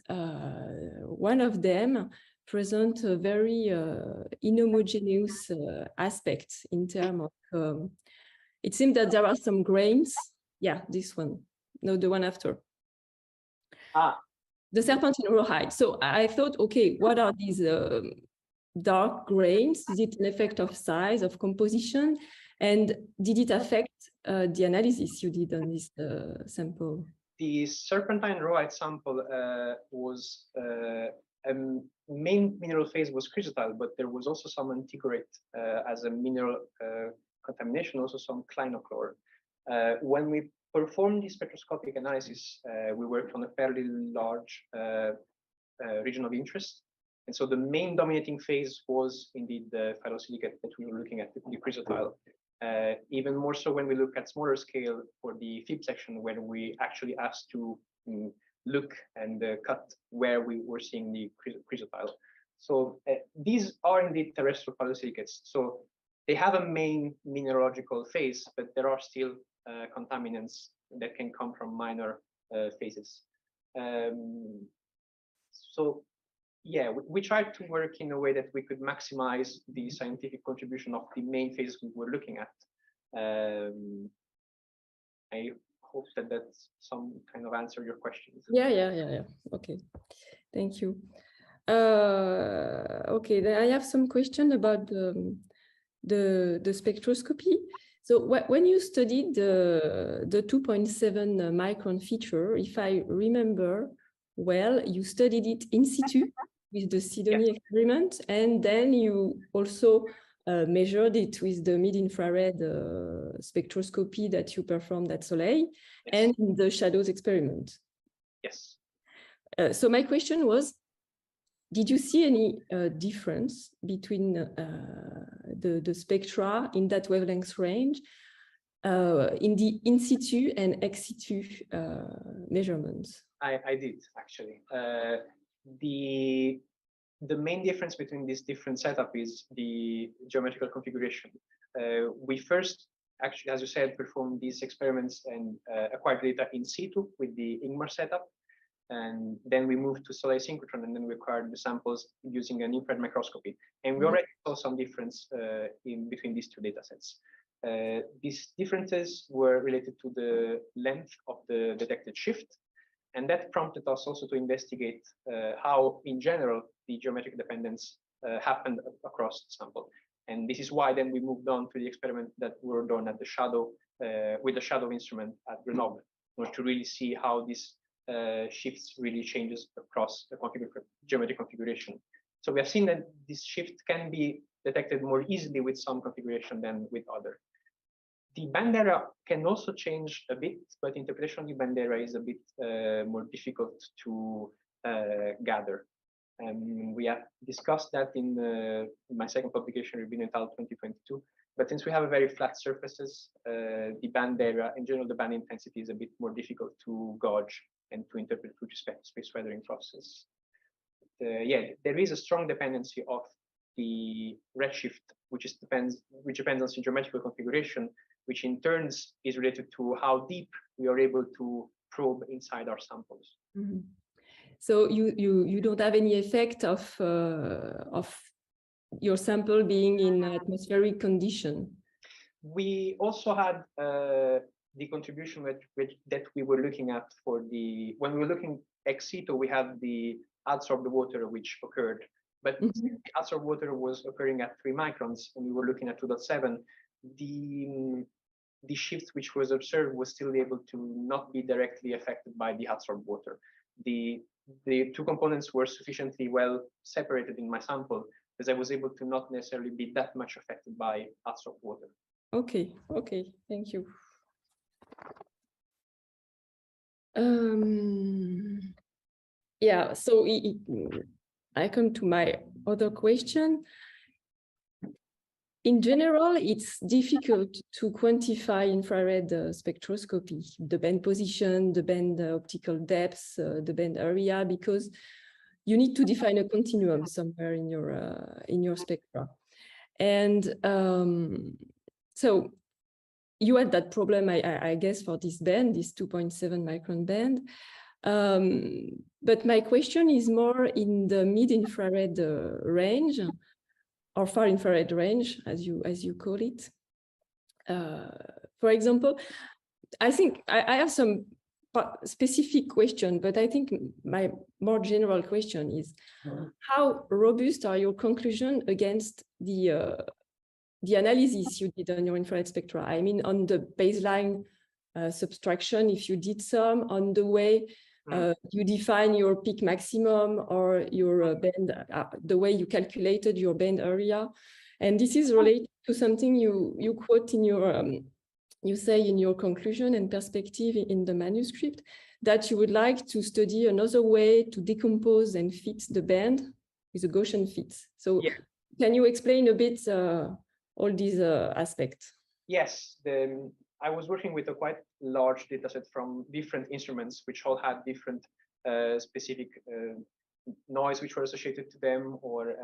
one of them present a very inhomogeneous aspect in terms of, it seems that there are some grains. Yeah, this one, no, the one after. The serpentine rawhide. So I thought, okay, what are these dark grains? Is it an effect of size, of composition? And did it affect the analysis you did on this sample? The serpentine rawhide sample was main mineral phase was chrysotile, but there was also some antiquarate as a mineral contamination, also some clinochlor. When we performed the spectroscopic analysis, we worked on a fairly large region of interest. And so the main dominating phase was indeed the phyllosilicate that we were looking at, the chrysotile. Even more so when we look at smaller scale for the FIB section, when we actually asked to look and cut where we were seeing the chrysotile. So these are indeed terrestrial phyllosilicates. So they have a main mineralogical phase, but there are still contaminants that can come from minor phases. So yeah, we tried to work in a way that we could maximize the scientific contribution of the main phases we were looking at. I hope that that's some kind of answer your questions. Yeah. Okay, thank you. Okay, then I have some question about the spectroscopy. So when you studied the 2.7 micron feature, if I remember well, you studied it in situ with the Sidonie experiment, and then you also measured it with the mid-infrared spectroscopy that you performed at Soleil and in the shadows experiment. Yes. So my question was, did you see any difference between the spectra in that wavelength range in the in situ and ex situ measurements? I did actually. The main difference between this different setup is the geometrical configuration. We first, actually, as you said, performed these experiments and acquired data in situ with the INGMAR setup. And then we moved to Soleil synchrotron, and then we acquired the samples using an infrared microscopy. And we already saw some difference in between these two data sets. These differences were related to the length of the detected shift. And that prompted us also to investigate how, in general, the geometric dependence happened across the sample. And this is why then we moved on to the experiment that were done at the shadow, with the shadow instrument at Grenoble, in order to really see how this shifts really changes across the geometric configuration. So we have seen that this shift can be detected more easily with some configuration than with other. The band area can also change a bit, but interpretation of the band area is a bit more difficult to gather. We have discussed that in my second publication, Rubino et al. 2022. But since we have a very flat surfaces, the band area, in general, the band intensity is a bit more difficult to gauge and to interpret with respect to space weathering process. Yeah, there is a strong dependency of the redshift, which depends on the geometrical configuration, which in turn is related to how deep we are able to probe inside our samples. Mm-hmm. So you don't have any effect of your sample being in atmospheric condition? We also had the contribution that we were looking at for when we were looking ex situ, we had the adsorbed water which occurred, but the adsorbed water was occurring at 3 microns, and we were looking at 2.7. The shift which was observed was still able to not be directly affected by the adsorbed water. The two components were sufficiently well separated in my sample, because I was able to not necessarily be that much affected by adsorbed water. Okay, thank you. Yeah, so I come to my other question. In general, it's difficult to quantify infrared spectroscopy, the band position, the band optical depth, the band area, because you need to define a continuum somewhere in your spectra. And so you had that problem, I guess, for this band, this 2.7 micron band. But my question is more in the mid-infrared range, or far infrared range, as you call it. For example, I think I have some specific question, but I think my more general question is, how robust are your conclusions against the analysis you did on your infrared spectra? I mean, on the baseline subtraction, if you did some, on the way you define your peak maximum or your band, the way you calculated your band area. And this is related to something you quote in your, you say in your conclusion and perspective in the manuscript, that you would like to study another way to decompose and fit the band with a Gaussian fit. So yeah. Can you explain a bit all these aspects? Yes, I was working with a quite large dataset from different instruments, which all had different specific noise which were associated to them, or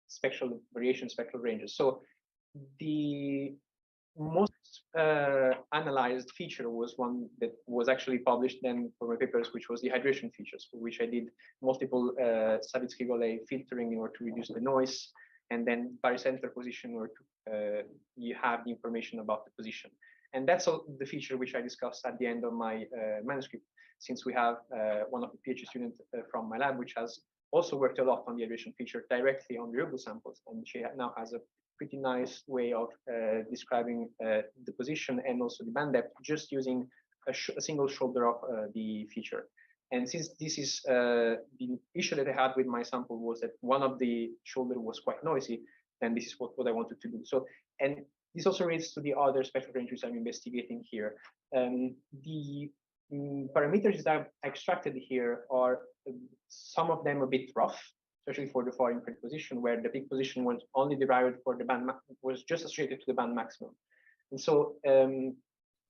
spectral variation, spectral ranges. So the most analyzed feature was one that was actually published then for my papers, which was the hydration features, for which I did multiple Savitsky-Golay filtering in order to reduce the noise, and then barycenter position, where you have the information about the position. And that's all the feature which I discussed at the end of my manuscript, since we have one of the PhD students from my lab, which has also worked a lot on the hydration feature directly on the Rubino samples. And she now has a pretty nice way of describing the position and also the band depth, just using a single shoulder of the feature. And since this is the issue that I had with my sample was that one of the shoulder was quite noisy, then this is what I wanted to do. So, and this also relates to the other spectral ranges I'm investigating here. The parameters that I've extracted here are some of them a bit rough, especially for the far infrared position, where the peak position was only derived for the band, was just associated to the band maximum. And so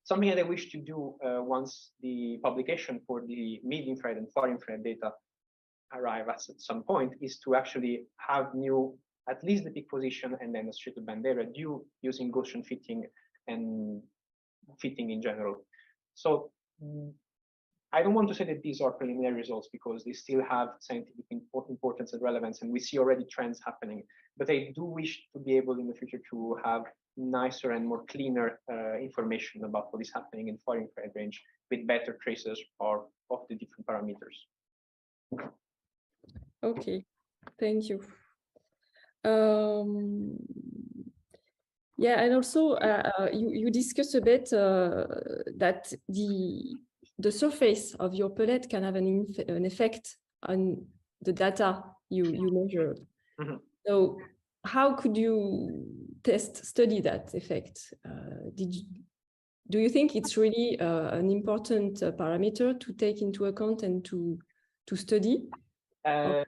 something that I wish to do once the publication for the mid-infrared and far infrared data arrive at some point is to actually have new, at least the peak position and then associated band area due using Gaussian fitting and fitting in general. So I don't want to say that these are preliminary results because they still have scientific importance and relevance, and we see already trends happening. But I do wish to be able in the future to have nicer and more cleaner information about what is happening in far infrared range with better traces of the different parameters. Okay, thank you. Yeah, and also you discussed a bit that the surface of your pellet can have an effect on the data you measured. Mm-hmm. So how could you study that effect? Do you think it's really an important parameter to take into account and to study? When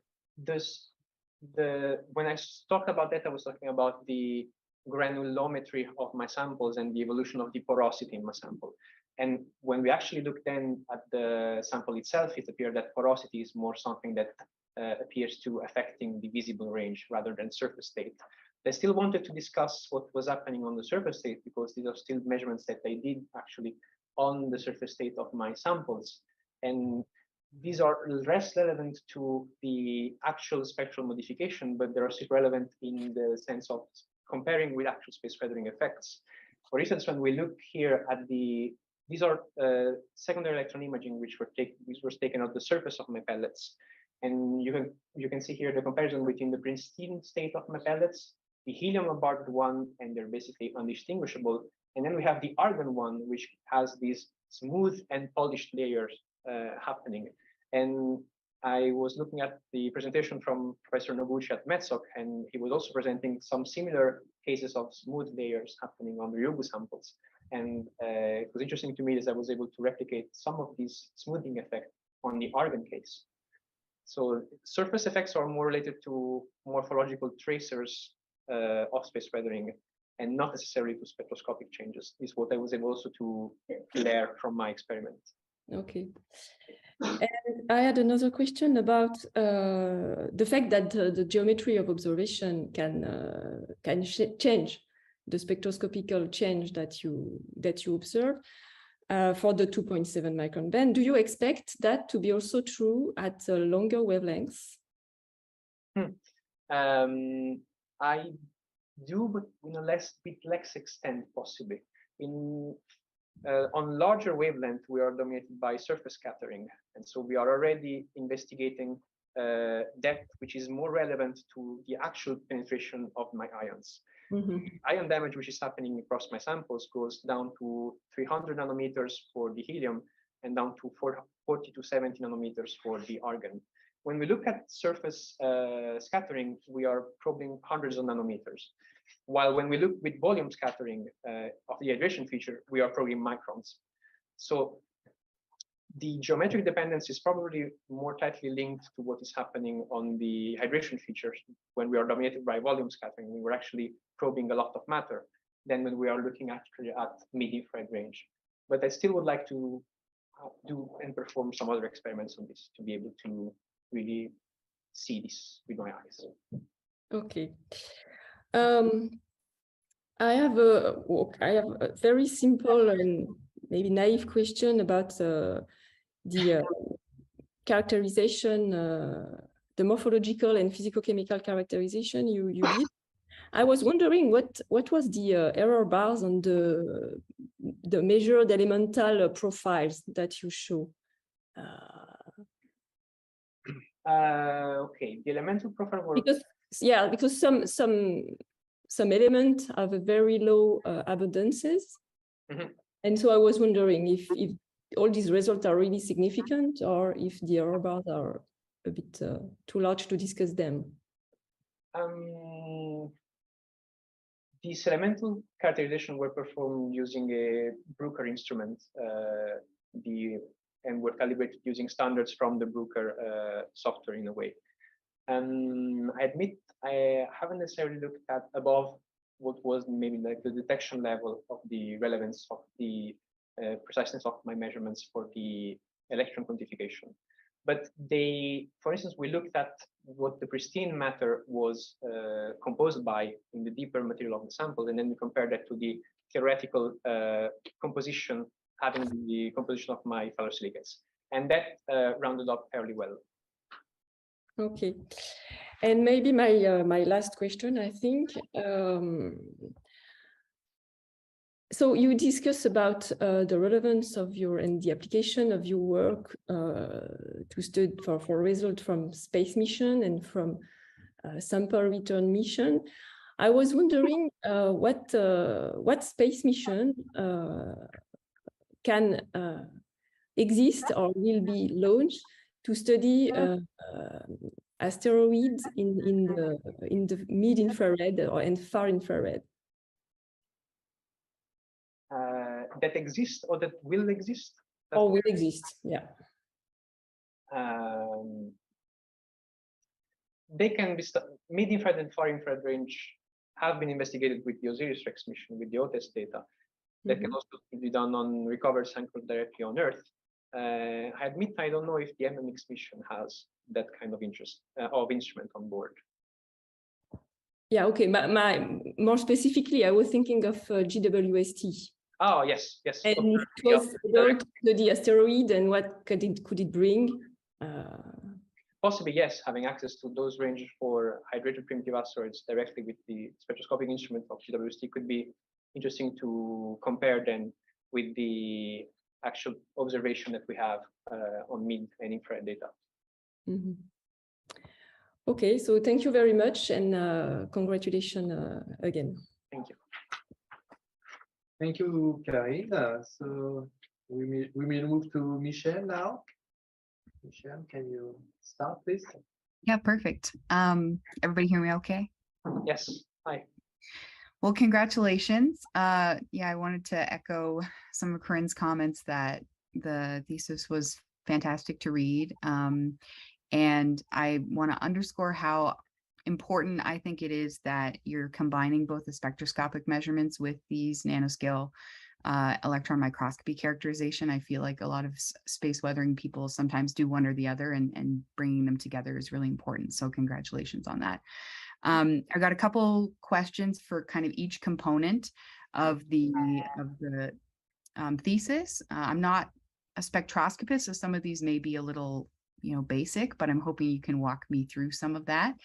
I talked about that, I was talking about the granulometry of my samples and the evolution of the porosity in my sample. And when we actually look then at the sample itself, it appeared that porosity is more something that appears to affecting the visible range rather than surface state. I still wanted to discuss what was happening on the surface state because these are still measurements that I did actually on the surface state of my samples. And these are less relevant to the actual spectral modification, but they are still relevant in the sense of comparing with actual space feathering effects. For instance, when we look here at these are secondary electron imaging, which was taken at the surface of my pellets. And you can see here the comparison between the pristine state of my pellets, the helium bombarded one, and they're basically undistinguishable. And then we have the argon one, which has these smooth and polished layers happening. And I was looking at the presentation from Professor Noguchi at METSOC, and he was also presenting some similar cases of smooth layers happening on the Ryugu samples. And it was interesting to me as I was able to replicate some of these smoothing effects on the argon case. So surface effects are more related to morphological tracers of space weathering, and not necessarily to spectroscopic changes, is what I was able also to learn from my experiment. Okay. And I had another question about the fact that the geometry of observation can change the spectroscopical change that you observe for the 2.7 micron band. Do you expect that to be also true at longer wavelengths? I do, but in a bit less extent, possibly. On larger wavelength, we are dominated by surface scattering, and so we are already investigating depth, which is more relevant to the actual penetration of my ions. Mm-hmm. Ion damage, which is happening across my samples, goes down to 300 nanometers for the helium and down to 40 to 70 nanometers for the argon. When we look at surface scattering, we are probing hundreds of nanometers. While when we look with volume scattering of the hydration feature, we are probing microns. So the geometric dependence is probably more tightly linked to what is happening on the hydration features. When we are dominated by volume scattering, we were actually probing a lot of matter than when we are looking actually at mid-infrared range. But I still would like to do and perform some other experiments on this to be able to really see this with my eyes. Okay. I have a very simple and maybe naive question about the characterization, the morphological and physicochemical characterization you did. I was wondering what was the error bars on the measured elemental profiles that you show. Okay, the elemental profile work. Because some elements have a very low abundances. Mm-hmm. And so I was wondering if all these results are really significant, or if the error bars are a bit too large to discuss them. These elemental characterization were performed using a Bruker instrument, and were calibrated using standards from the Bruker software in a way. I admit I haven't necessarily looked at above what was maybe like the detection level of the relevance of the preciseness of my measurements for the electron quantification. But for instance, we looked at what the pristine matter was composed by in the deeper material of the sample, and then we compared that to the theoretical composition, having the composition of my ferrosilicates, and that rounded up fairly well. Okay, and maybe my last question, I think. So you discuss about the relevance of and the application of your work to study for result from space mission and from sample return mission. I was wondering what space mission can exist or will be launched to study asteroids in the mid-infrared and far infrared. That exists or that will exist? Or will exist, yeah. They can be mid-infrared and far infrared range have been investigated with the OSIRIS-REx mission, with the OTES data. That can also be done on recovered samples directly on Earth. I admit I don't know if the MMX mission has that kind of instrument on board. Yeah, okay. More specifically, I was thinking of GWST. Oh, yes, yes. And it was able to study asteroid, and what could it bring? Possibly, yes. Having access to those ranges for hydrated primitive asteroids directly with the spectroscopic instrument of GWST could be interesting to compare then with the actual observation that we have on mid and infrared data. Mhm. Okay, so thank you very much, and congratulations again. Thank you. Thank you, Karine. So we will move to Michelle now. Michelle, can you start, please? Yeah, perfect. Everybody hear me okay? Yes. Hi. Well, congratulations. Yeah, I wanted to echo some of Corinne's comments that the thesis was fantastic to read. And I want to underscore how important I think it is that you're combining both the spectroscopic measurements with these nanoscale electron microscopy characterization. I feel like a lot of space weathering people sometimes do one or the other, and bringing them together is really important. So congratulations on that. I got a couple questions for kind of each component of the thesis. I'm not a spectroscopist, so some of these may be a little, basic, but I'm hoping you can walk me through some of that.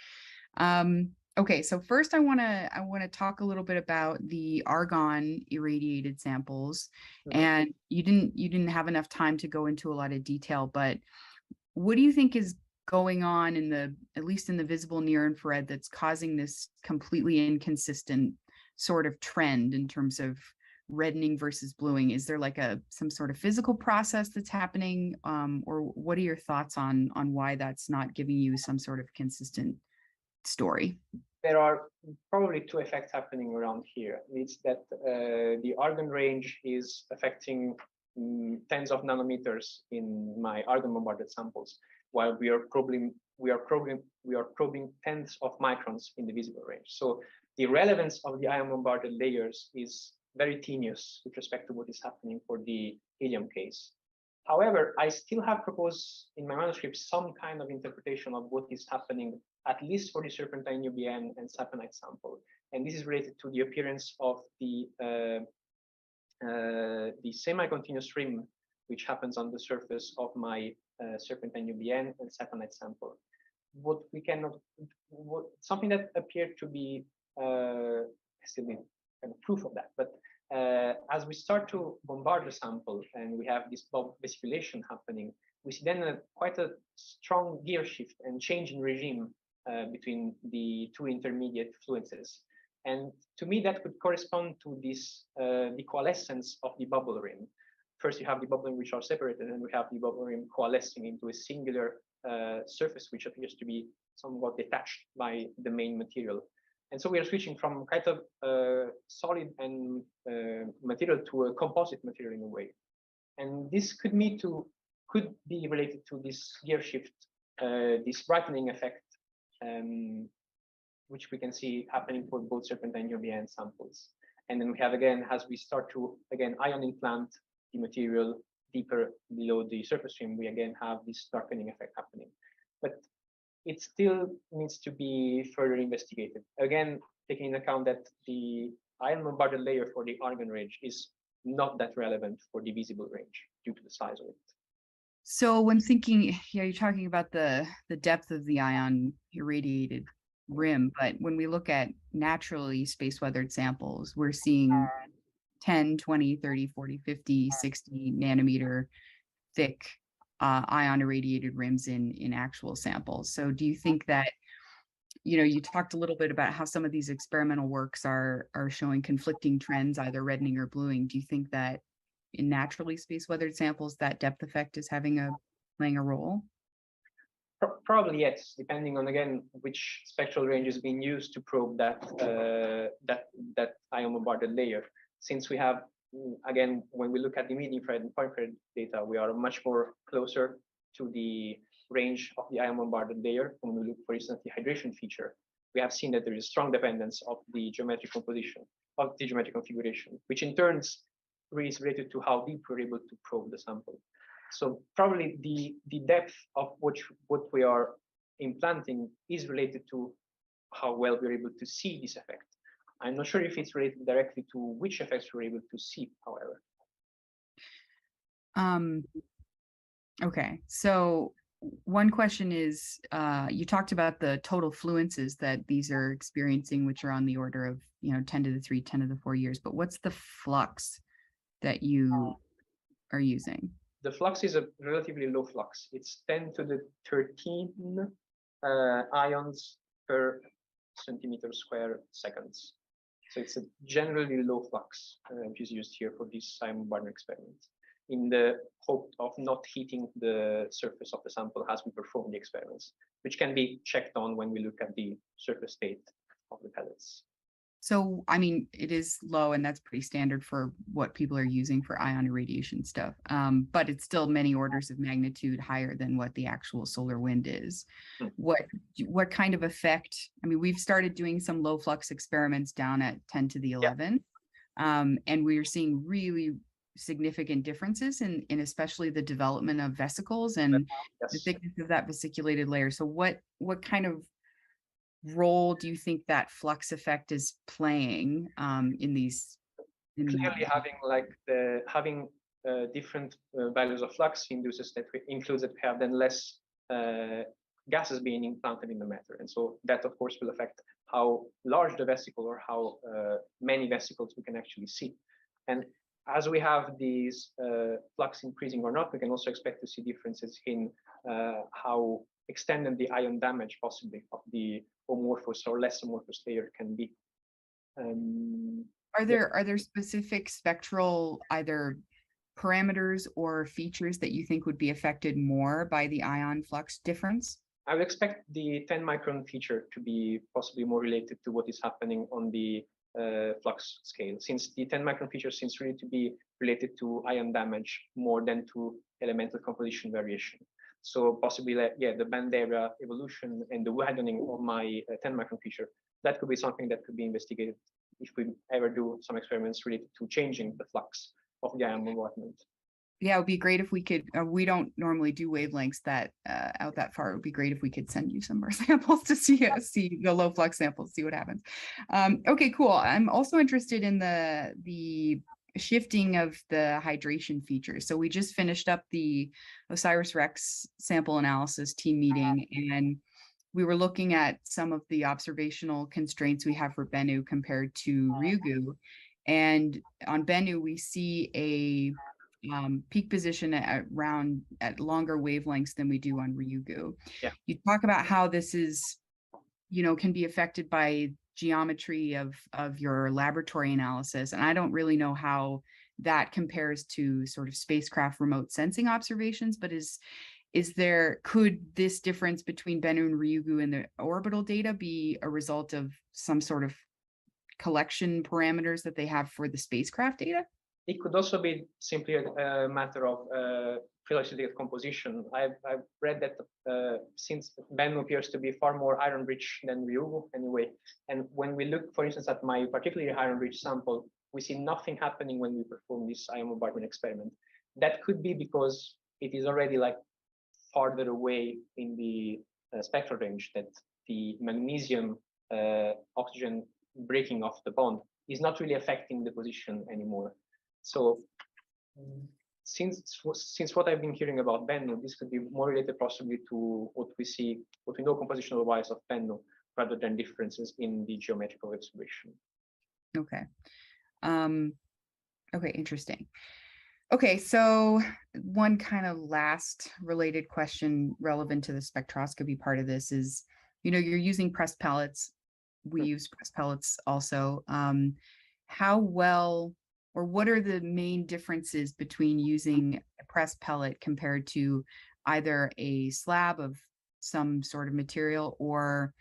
Okay, so first I want to talk a little bit about the argon irradiated samples, and you didn't have enough time to go into a lot of detail, but what do you think is going on at least in the visible near infrared that's causing this completely inconsistent sort of trend in terms of reddening versus bluing? Is there like some sort of physical process that's happening, or what are your thoughts on why that's not giving you some sort of consistent story? There are probably two effects happening around here. It's that the argon range is affecting tens of nanometers in my argon bombarded samples, while we are probing tens of microns in the visible range. So the relevance of the ion bombarded layers is very tenuous with respect to what is happening for the helium case. However, I still have proposed in my manuscript some kind of interpretation of what is happening, at least for the serpentine UBN and saponite sample. And this is related to the appearance of the semi-continuous rim, which happens on the surface of my serpentine UBN and saponite sample. Something that appeared to be still need kind of proof of that, but as we start to bombard the sample and we have this vesiculation happening, we see then quite a strong gear shift and change in regime between the two intermediate fluences. And to me, that would correspond to this the coalescence of the bubble rim. First, you have the bubble rim which are separated, and we have the bubble rim coalescing into a singular surface which appears to be somewhat detached by the main material. And so we are switching from kind of solid and material to a composite material in a way. And this could be related to this gear shift, this brightening effect, which we can see happening for both serpentine UBN samples. And then we have, again, as we start to, ion implant the material deeper below the surface rim, we again have this darkening effect happening. But it still needs to be further investigated. Again, taking into account that the ion bombarded layer for the argon range is not that relevant for the visible range due to the size of it. So when thinking, you're talking about the depth of the ion irradiated rim, but when we look at naturally space weathered samples, we're seeing 10, 20, 30, 40, 50, 60 nanometer thick ion irradiated rims in actual samples. So do you think that, you talked a little bit about how some of these experimental works are showing conflicting trends, either reddening or bluing. Do you think that in naturally space weathered samples, that depth effect is playing a role? Probably yes, depending on, again, which spectral range is being used to probe that ion bombarded layer. Since we have, again, when we look at the mid-infrared and far-infrared data, we are much more closer to the range of the ion bombarded layer. When we look, for instance, the hydration feature, we have seen that there is a strong dependence of the geometric composition, of the geometric configuration, which in turn is related to how deep we're able to probe the sample. So probably the depth of what we are implanting is related to how well we're able to see this effect. I'm not sure if it's related directly to which effects we're able to see, however. Okay, so one question is, you talked about the total fluences that these are experiencing, which are on the order of, 10 to the 3, 10 to the 4 years, but what's the flux that you are using? The flux is a relatively low flux. It's 10 to the 13 ions per centimeter square seconds. So it's a generally low flux, which is used here for this Simon-Barner experiment, in the hope of not heating the surface of the sample as we perform the experiments, which can be checked on when we look at the surface state of the pellets. So, I mean, it is low, and that's pretty standard for what people are using for ion irradiation stuff. But it's still many orders of magnitude higher than what the actual solar wind is. What kind of effect? I mean, we've started doing some low flux experiments down at 10 to the 11, and we are seeing really significant differences in especially the development of vesicles and the thickness of that vesiculated layer. So, what kind of role do you think that flux effect is playing in these? Clearly, having different values of flux includes that we have then less gases being implanted in the matter, and so that of course will affect how large the vesicle or how many vesicles we can actually see. And as we have these flux increasing or not, we can also expect to see differences in how extended the ion damage possibly of the amorphous or less amorphous layer can be. Are there specific spectral either parameters or features that you think would be affected more by the ion flux difference? I would expect the 10 micron feature to be possibly more related to what is happening on the flux scale, since the 10 micron feature seems really to be related to ion damage more than to elemental composition variation. So possibly, the band area evolution and the widening of my 10 micron feature, that could be something that could be investigated if we ever do some experiments related to changing the flux of the ion bombardment. Yeah, it would be great if we could. We don't normally do wavelengths that out that far. It would be great if we could send you some of our samples to see the low flux samples, see what happens. Okay, cool. I'm also interested in the shifting of the hydration features. So we just finished up the OSIRIS-REx sample analysis team meeting, and we were looking at some of the observational constraints we have for Bennu compared to Ryugu. And on Bennu, we see a peak position at longer wavelengths than we do on Ryugu. Yeah. You talk about how this is, can be affected by geometry of your laboratory analysis. And I don't really know how that compares to sort of spacecraft remote sensing observations, but could this difference between Bennu and Ryugu in the orbital data be a result of some sort of collection parameters that they have for the spacecraft data? It could also be simply a matter of phylogenetic composition. I've read that since Bennu appears to be far more iron-rich than Ryugu anyway, and when we look, for instance, at my particularly iron-rich sample, we see nothing happening when we perform this ion bombardment experiment. That could be because it is already farther away in the spectral range, that the magnesium oxygen breaking off the bond is not really affecting the position anymore. So since what I've been hearing about Bennu, this could be more related possibly to what we know compositional wise of Bennu, rather than differences in the geometrical observation. Okay. Okay, interesting. Okay, so one kind of last related question relevant to the spectroscopy part of this is, you're using pressed pellets. We use pressed pellets also. How well, or what are the main differences between using a pressed pellet compared to either a slab of some sort of material or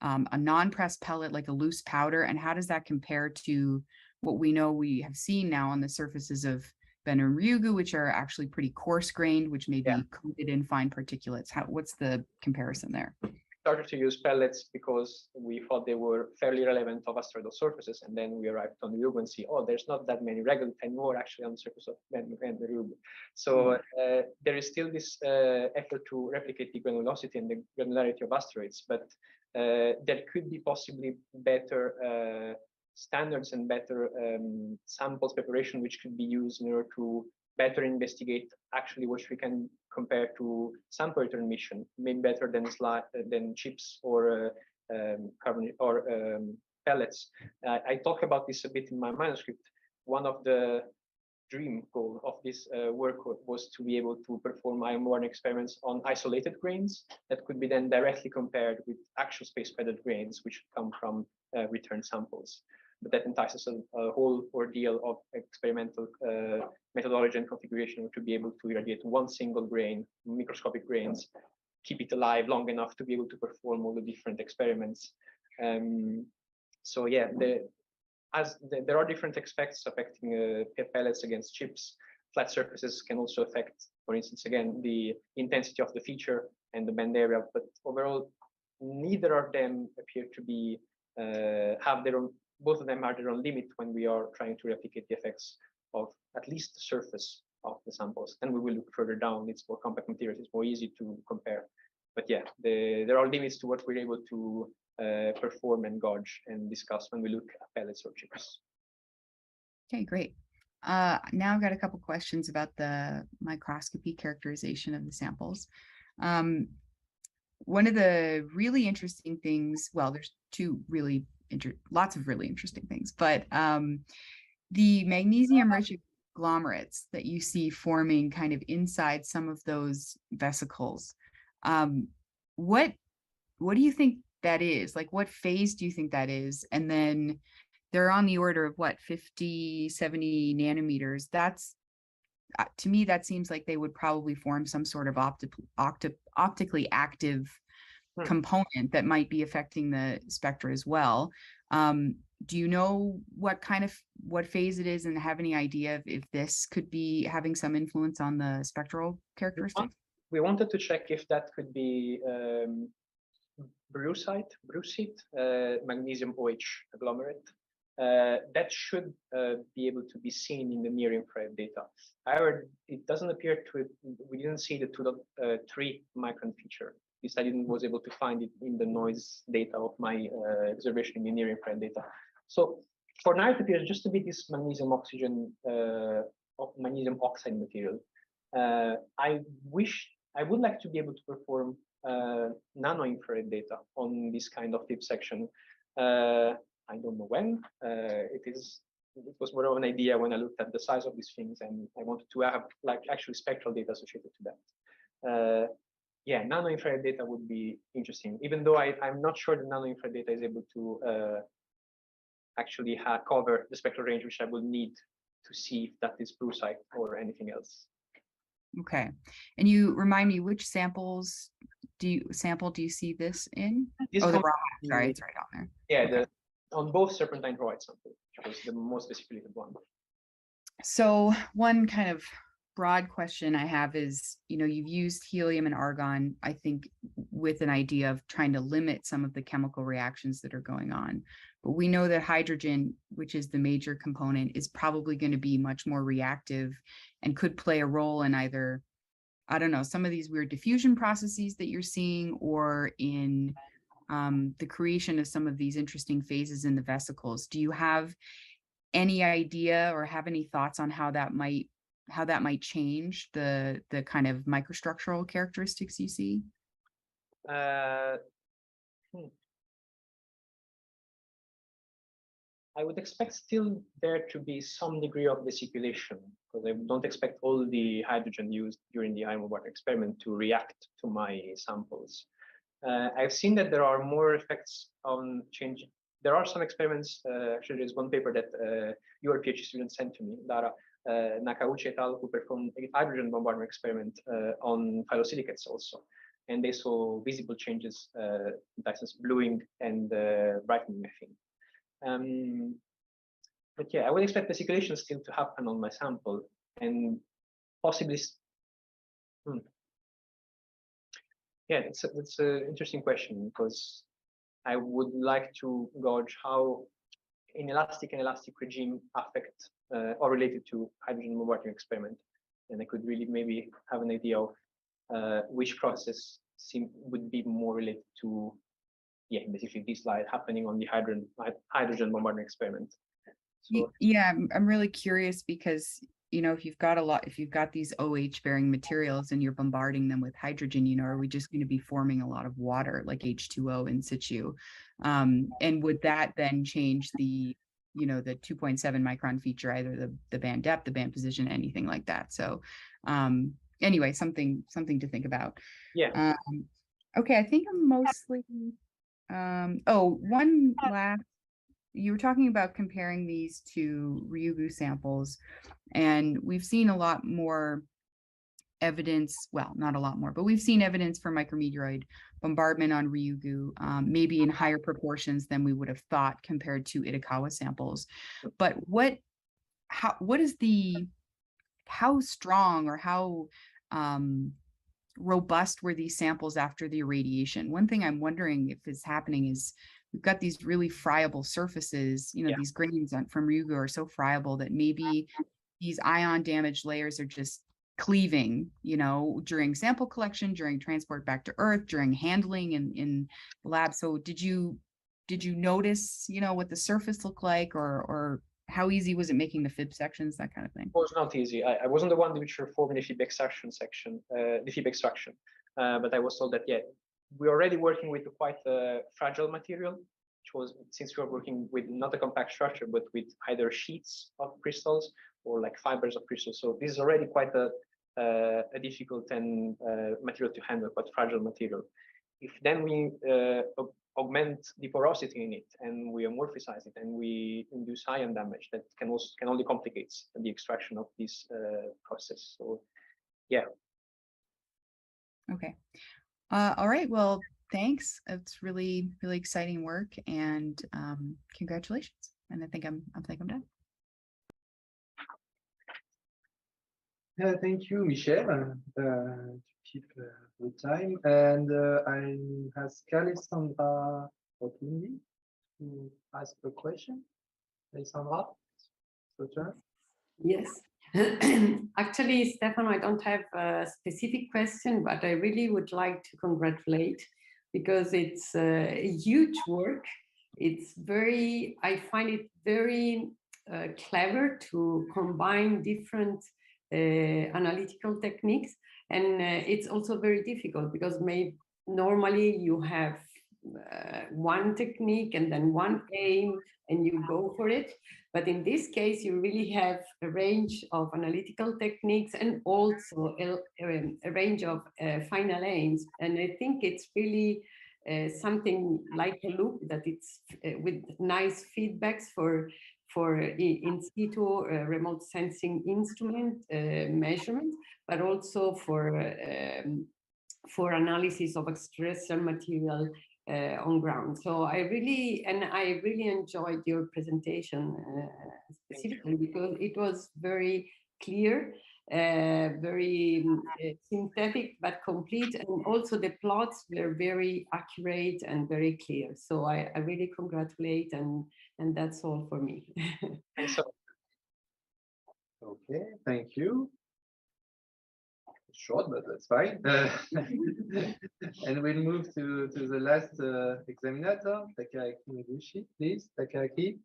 a non-pressed pellet like a loose powder? And how does that compare to what we know we have seen now on the surfaces of Bennu and Ryugu, which are actually pretty coarse grained, which may be coated in fine particulates? What's the comparison there? Started to use pellets because we thought they were fairly relevant of asteroidal surfaces, and then we arrived on Ryugu and see, there's not that many regolith anymore actually on the surface of Bennu and Ryugu. So there is still this effort to replicate the granulosity and the granularity of asteroids, but there could be possibly better standards and better samples preparation which could be used in order to better investigate actually what we can compare to sample return emission, maybe better than chips or carbon or pellets. I talk about this a bit in my manuscript. One of the dream goal of this work was to be able to perform iron-borne experiments on isolated grains that could be then directly compared with actual space-weathered grains, which come from return samples. But that entices a whole ordeal of experimental methodology and configuration to be able to irradiate one single grain, microscopic grains, keep it alive long enough to be able to perform all the different experiments. So yeah, there are different aspects affecting pellets against chips. Flat surfaces can also affect, for instance, again, the intensity of the feature and the band area, but overall, neither of them appear to be, have their own, both of them have their own limit when we are trying to replicate the effects of at least the surface of the samples. And we will look further down, it's more compact materials, it's more easy to compare. But yeah, there are limits to what we're able to perform and gauge and discuss when we look at pellets or chips. Okay, great. Now I've got a couple questions about the microscopy characterization of the samples. One of the really interesting things, well, there's lots of really interesting things, but the magnesium-rich agglomerates that you see forming kind of inside some of those vesicles, what do you think that is? Like, what phase do you think that is? And then they're on the order of what, 50, 70 nanometers. That's, to me, that seems like they would probably form some sort of optically active component that might be affecting the spectra as well. Do you know what phase it is and have any idea if this could be having some influence on the spectral characteristics? We wanted to check if that could be brucite, magnesium OH agglomerate. That should be able to be seen in the near infrared data. However, it doesn't appear to, we didn't see the 2.3 micron feature. At least I was able to find it in the noise data of my observation in the near infrared data. So for now, it appears just to be this magnesium magnesium oxide material. I would like to be able to perform nano infrared data on this kind of tip section. I don't know when. It was more of an idea when I looked at the size of these things, and I wanted to have like actually spectral data associated to that. Yeah, nano infrared data would be interesting, even though I'm not sure the nano infrared data is able to actually cover the spectral range, which I will need to see if that is brucite or anything else. Okay, and you remind me, which samples do you see this in? The raw, sorry, it's right on there. Yeah, okay. On both serpentine rowite samples, which was the most specific one. So one kind of broad question I have is, you've used helium and argon, I think, with an idea of trying to limit some of the chemical reactions that are going on. But we know that hydrogen, which is the major component, is probably going to be much more reactive and could play a role in either, I don't know, some of these weird diffusion processes that you're seeing, or in the creation of some of these interesting phases in the vesicles. Do you have any idea or have any thoughts on how that might change the kind of microstructural characteristics you see? I would expect still there to be some degree of vesiculation, because I don't expect all the hydrogen used during the iron-water experiment to react to my samples. I've seen that there are more effects on changing. There are some experiments, actually there's one paper that your PhD student sent to me, Dara Nakauchi et al., who performed a hydrogen bombardment experiment on phyllosilicates also. And they saw visible changes, in essence, bluing and brightening, I think. But yeah, I would expect vesiculation still to happen on my sample, and possibly. Yeah, it's an interesting question, because I would like to gauge how inelastic and elastic regime affect or related to hydrogen bombardment experiment, and I could really maybe have an idea of which process would be more related to, yeah, basically this slide happening on the hydrogen bombardment experiment. So, yeah, I'm really curious because you know, if you've got these OH bearing materials and you're bombarding them with hydrogen, you know, are we just going to be forming a lot of water like H2O in situ? And would that then change the, you know, the 2.7 micron feature, either the band depth, the band position, anything like that? So anyway, something to think about. Yeah. Okay, I think I'm mostly, oh, one last, you were talking about comparing these to Ryugu samples, and we've seen a lot more evidence, well, not a lot more, but we've seen evidence for micrometeoroid bombardment on Ryugu, maybe in higher proportions than we would have thought compared to Itokawa samples. But how strong or how robust were these samples after the irradiation? One thing I'm wondering if is happening is we've got these really friable surfaces, you know, these grains from Ryugu are so friable that maybe these ion damaged layers are just cleaving, you know, during sample collection, during transport back to Earth, during handling in the lab. So did you notice, you know, what the surface looked like, or how easy was it making the fib sections, that kind of thing? It was not easy. I wasn't the one which performed the fib extraction section, but I was told that, yeah, we're already working with quite a fragile material, which was, since we are working with not a compact structure, but with either sheets of crystals or like fibers of crystals. So this is already quite a difficult and material to handle, quite fragile material. If then we augment the porosity in it and we amorphize it and we induce ion damage, that can only complicate the extraction of this process. So yeah. Okay. All right, well, thanks. It's really exciting work, and congratulations. And I think I'm done. Thank you, Michelle, to keep the time. And I ask Alessandra Otundi to ask a question. Alessandra, your turn. Yes. Actually, Stefano, I don't have a specific question, but I really would like to congratulate, because it's a huge work. I find it very clever to combine different analytical techniques. And it's also very difficult because normally you have one technique and then one aim and you go for it. But in this case, you really have a range of analytical techniques and also a range of final aims. And I think it's really something like a loop, that it's with nice feedbacks for in situ remote sensing instrument measurement, but also for analysis of extraterrestrial material on ground. So I really enjoyed your presentation specifically because it was very clear, very synthetic but complete, and also the plots were very accurate and very clear. So I really congratulate, and that's all for me. Thanks. Okay, thank you. Short, but that's fine. And we'll move to the last examiner, Takaaki Noguchi, please. Takaaki.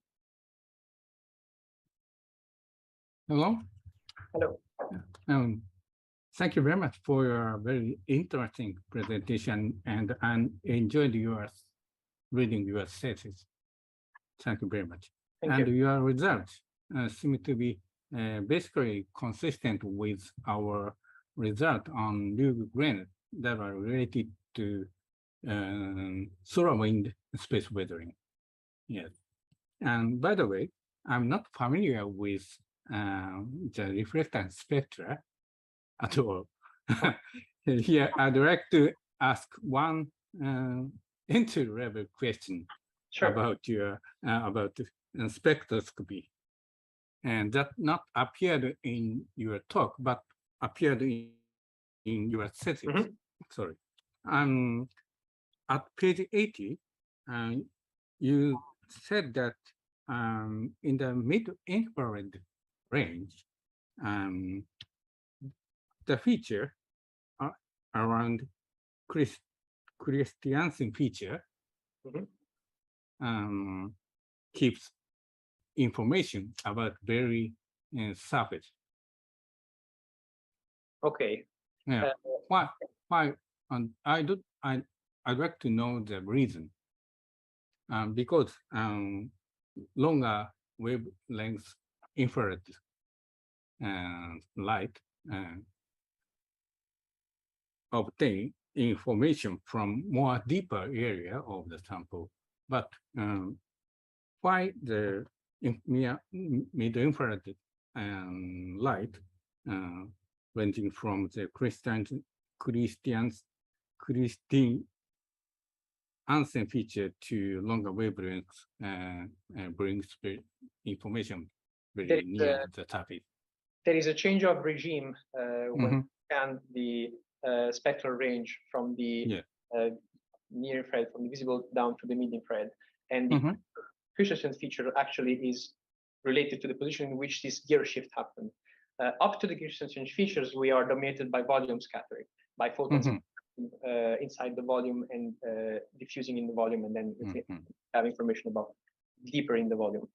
Hello. Hello. Thank you very much for your very interesting presentation, and I enjoyed reading your thesis. Thank you very much. Thank you. Your results seem to be basically consistent with our result on Ryugu grain that are related to solar wind space weathering. Yes. And by the way, I'm not familiar with the reflectance spectra at all. Here, I'd like to ask one entry-level question. Sure. About your spectroscopy, and that not appeared in your talk, but appeared in your thesis. Mm-hmm. Sorry. At page 80, you said that in the mid-infrared range, the feature around Christiansen feature keeps information about very surface. Okay. Yeah. Why? And I'd like to know the reason. Because longer wavelength infrared light obtain information from more deeper area of the sample, but why the mid-infrared light ranging from the crystalline Ansen feature to longer wavelengths brings the information very near the surface. There is a change of regime when you scan the spectral range from the near infrared, from the visible down to the mid infrared, and the Christensen feature actually is related to the position in which this gear shift happened. Up to the Christensen features, we are dominated by volume scattering, by photons inside the volume and diffusing in the volume, and then have information about deeper in the volume.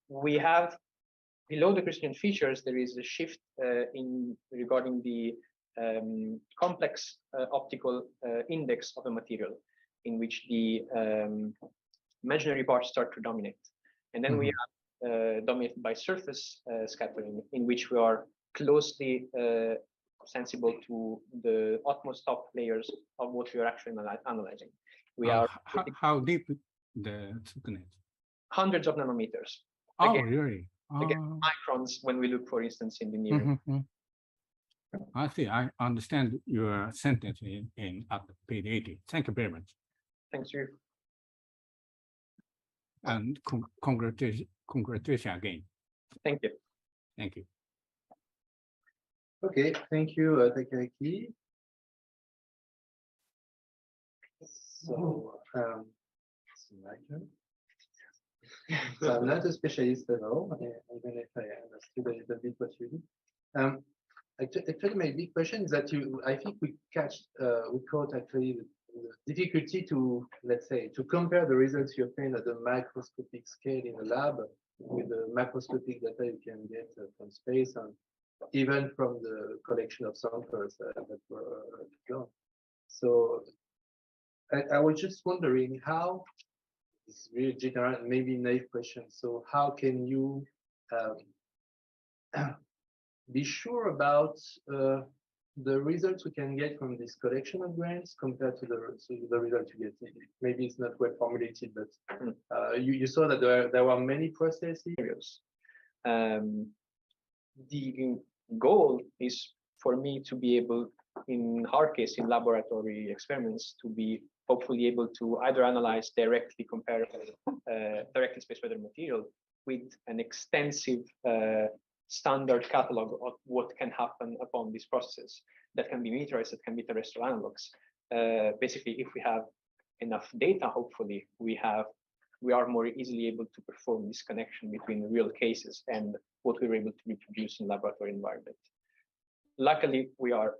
We have below the Christensen features, there is a shift in regarding the complex optical index of a material, in which the imaginary parts start to dominate. And then we are dominated by surface scattering, in which we are closely sensible to the utmost top layers of what we are actually analyzing. We are how deep the Soutenance? Hundreds of nanometers. Oh, again, really? Again, microns when we look, for instance, in the near. I see. I understand your sentence in at page 80. Thank you very much. Thank you. And congratulations again. Thank you. Thank you. Okay, thank you, Takaki. So, it's my turn. So I'm not a specialist at all, even if I understood a little bit what you do. Actually, my big question is that I think we caught actually the difficulty to, let's say, to compare the results you obtain at the microscopic scale in a lab with the macroscopic data you can get from space and even from the collection of samples that were done. So I was just wondering how, it's really general, maybe naive question. So how can you be sure about the results we can get from this collection of grains compared to the result you get? Maybe it's not well formulated, but you saw that there were many processes. The goal is for me to be able, in our case, in laboratory experiments, to be hopefully able to either analyze directly comparable directly space weather material with an extensive standard catalog of what can happen upon these processes. That can be meteorized, that can be terrestrial analogs. Basically, if we have enough data, hopefully we are more easily able to perform this connection between real cases and what we were able to reproduce in laboratory environment. Luckily, we are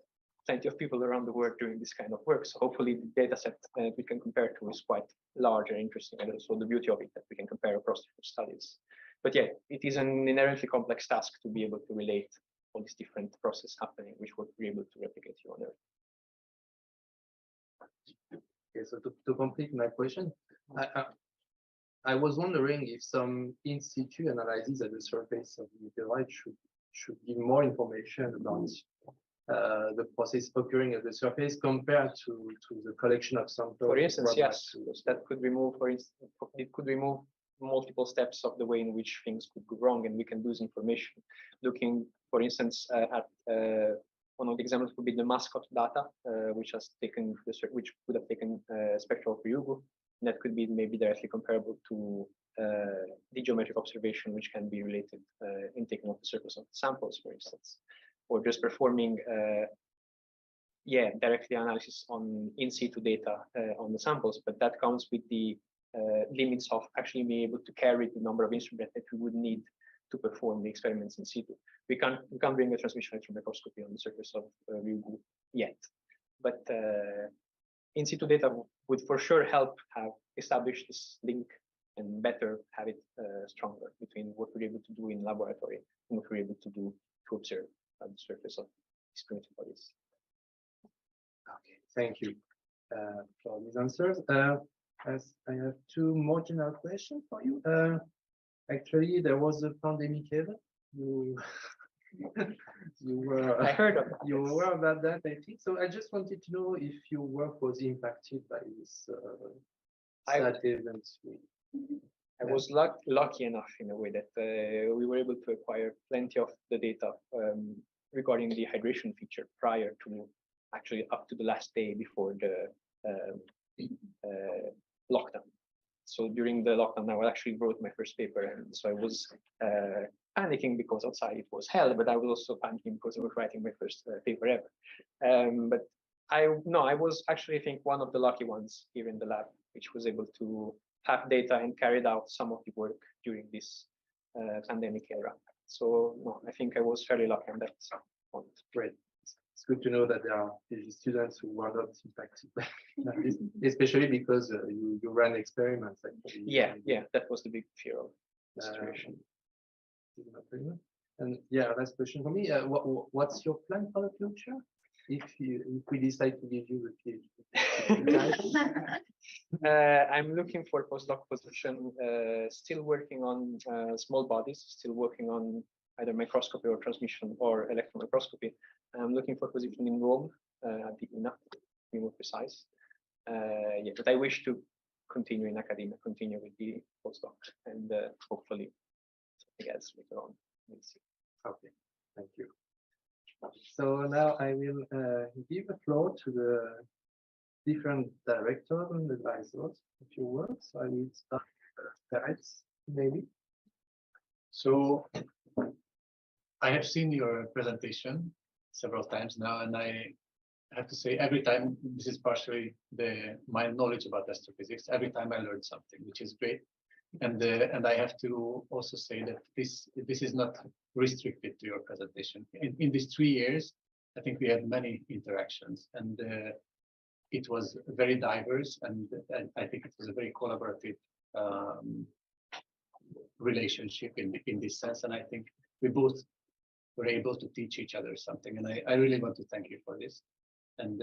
plenty of people around the world doing this kind of work, so hopefully the data set we can compare to is quite large and interesting, and also the beauty of it that we can compare across different studies. But yeah, it is an inherently complex task to be able to relate all these different processes happening, which we're able to replicate here on Earth. Okay, so to complete my question, I was wondering if some in situ analysis at the surface of the meteorite should give more information about the process occurring at the surface compared to the collection of samples. For instance, yes, that could remove, for instance, it could remove multiple steps of the way in which things could go wrong, and we can lose information. Looking, for instance, at one of the examples would be the mascot data, which would have taken spectral Ryugu. That could be maybe directly comparable to the geometric observation, which can be related in taking off the surface of the samples, for instance, or just performing directly analysis on in situ data on the samples. But that comes with the limits of actually being able to carry the number of instruments that we would need to perform the experiments in situ. We can't bring a transmission electron microscopy on the surface of Ryugu yet, but in situ data would for sure help have established this link and better have it stronger between what we're able to do in laboratory and what we're able to do to observe. at the surface of these primitive bodies. Okay, thank you for these answers. As I have two more general questions for you. Actually, there was a pandemic event. You, you were. I heard of it. You were aware about that, I think. So I just wanted to know if your work was impacted by this sad event. I was lucky enough in a way that we were able to acquire plenty of the data regarding the hydration feature prior to actually up to the last day before the lockdown. So during the lockdown, I actually wrote my first paper, and so I was panicking because outside it was hell, but I was also panicking because I was writing my first paper ever. But I was actually, I think, one of the lucky ones here in the lab, which was able to have data and carried out some of the work during this pandemic era. So no, I think I was fairly lucky on that point. Great. It's good to know that there are PhD students who were not impacted by this, especially because you ran experiments. Actually. Yeah, that was the big fear of the situation. And yeah, last question for me. What's your plan for the future? If we decide to give you a PhD. I'm looking for a postdoc position, still working on small bodies, still working on either microscopy or transmission or electron microscopy. I'm looking for a position in Rome at the INA, to be more precise. Yeah, but I wish to continue in academia, continue with the postdoc, and hopefully something else later on. We'll see. Okay, thank you. So now I will give the floor to the different directors and advisors of your work. So I will start Thèse, maybe. So I have seen your presentation several times now, and I have to say every time, this is partially my knowledge about astrophysics. Every time I learn something, which is great. And I have to also say that this is not restricted to your presentation. In these 3 years, I think we had many interactions, and it was very diverse, and I think it was a very collaborative relationship in this sense. And I think we both were able to teach each other something, and I really want to thank you for this. And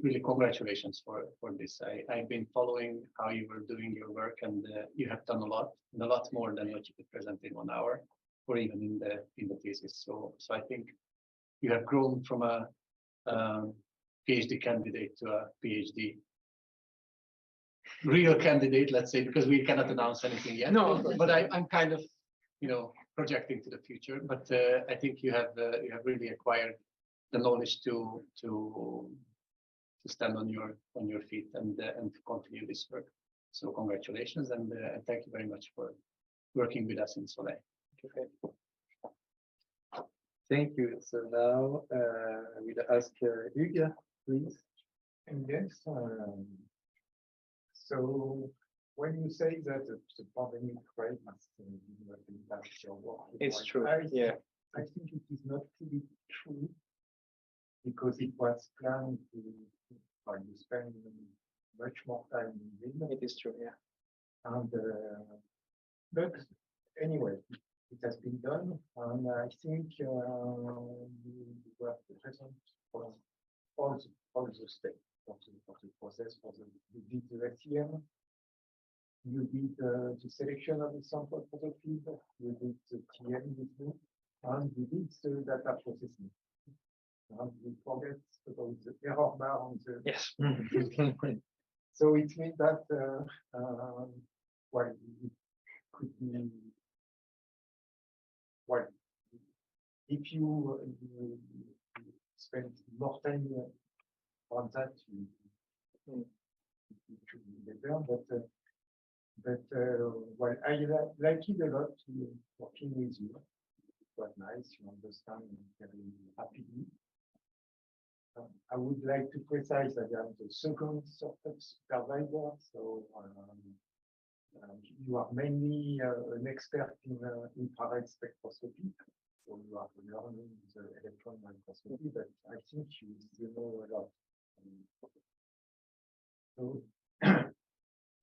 really congratulations for this. I've been following how you were doing your work, and you have done a lot more than what you could present in 1 hour, or even in the thesis. So I think you have grown from a PhD candidate to a PhD real candidate, let's say, because we cannot announce anything yet. No, but I'm kind of, projecting to the future. But I think you have really acquired the knowledge to stand on your feet and to continue this work. So congratulations, and thank you very much for working with us in Soleil. Thank you. So now I will ask Hugo, please. Yes. So when you say that the pandemic rate must impact your work, it's true. I think it is not fully true, because it was planned to you spend much more time in Ville. It is true, yeah. And but anyway, it has been done, and I think you were present for all the steps of the process. You did the SEM, you did the selection of the sample for the field, you did the TM with me, and you did the data processing. And we forget about the error bar on the yes. So it means that well, it could be well, if you spend more time on that, it should be better. But well, I like it a lot working with you. It was nice. You understand very rapidly. I would like to precise that I am the second sort of supervisor, so you are mainly an expert in infrared spectroscopy, so you are learning the electron microscopy, but I think you still know a lot.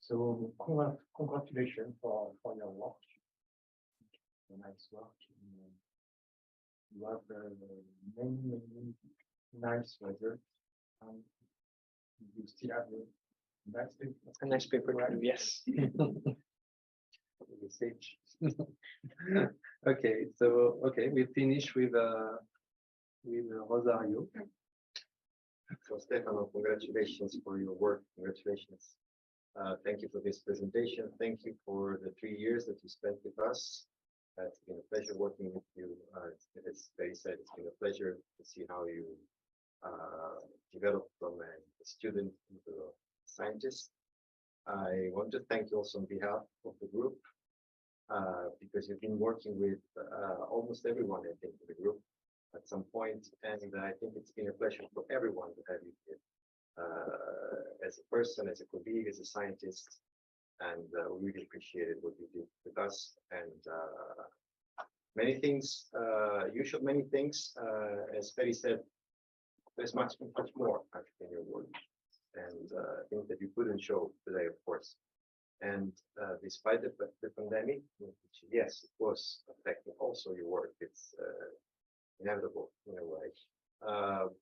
So congratulations for your work. Nice work. you have many nice weather. Um, you still have A nice paper to do, yes. The sage. Okay, so we finish with Rosario. So Stefano, congratulations for your work. Congratulations. Thank you for this presentation. Thank you for the 3 years that you spent with us. It's been a pleasure working with you. As Betty said, it's been a pleasure to see how you developed from a student into a scientist. I want to thank you also on behalf of the group because you've been working with almost everyone, I think, in the group at some point, and I think it's been a pleasure for everyone to have you here as a person, as a colleague, as a scientist, and we really appreciated what you did with us. And many things, you showed many things, as Betty said, there's much more actually in your work, and things that you couldn't show today, of course. And despite the pandemic, which yes, it was affecting also your work, it's inevitable in a way.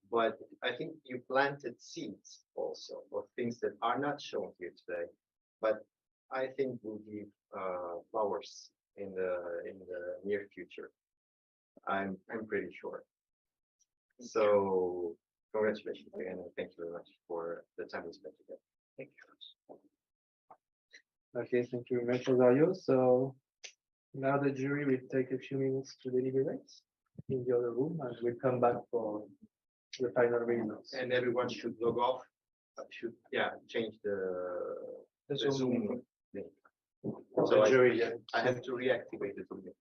But I think you planted seeds also of things that are not shown here today, but I think will give flowers in the near future. I'm pretty sure. So congratulations again, and thank you very much for the time we spent together. Thank you. Okay, thank you very much, Rosario. So now the jury will take a few minutes to deliberate in the other room, and we'll come back for the final results. And everyone should log off. Change the Zoom link. So I have to reactivate the Zoom link.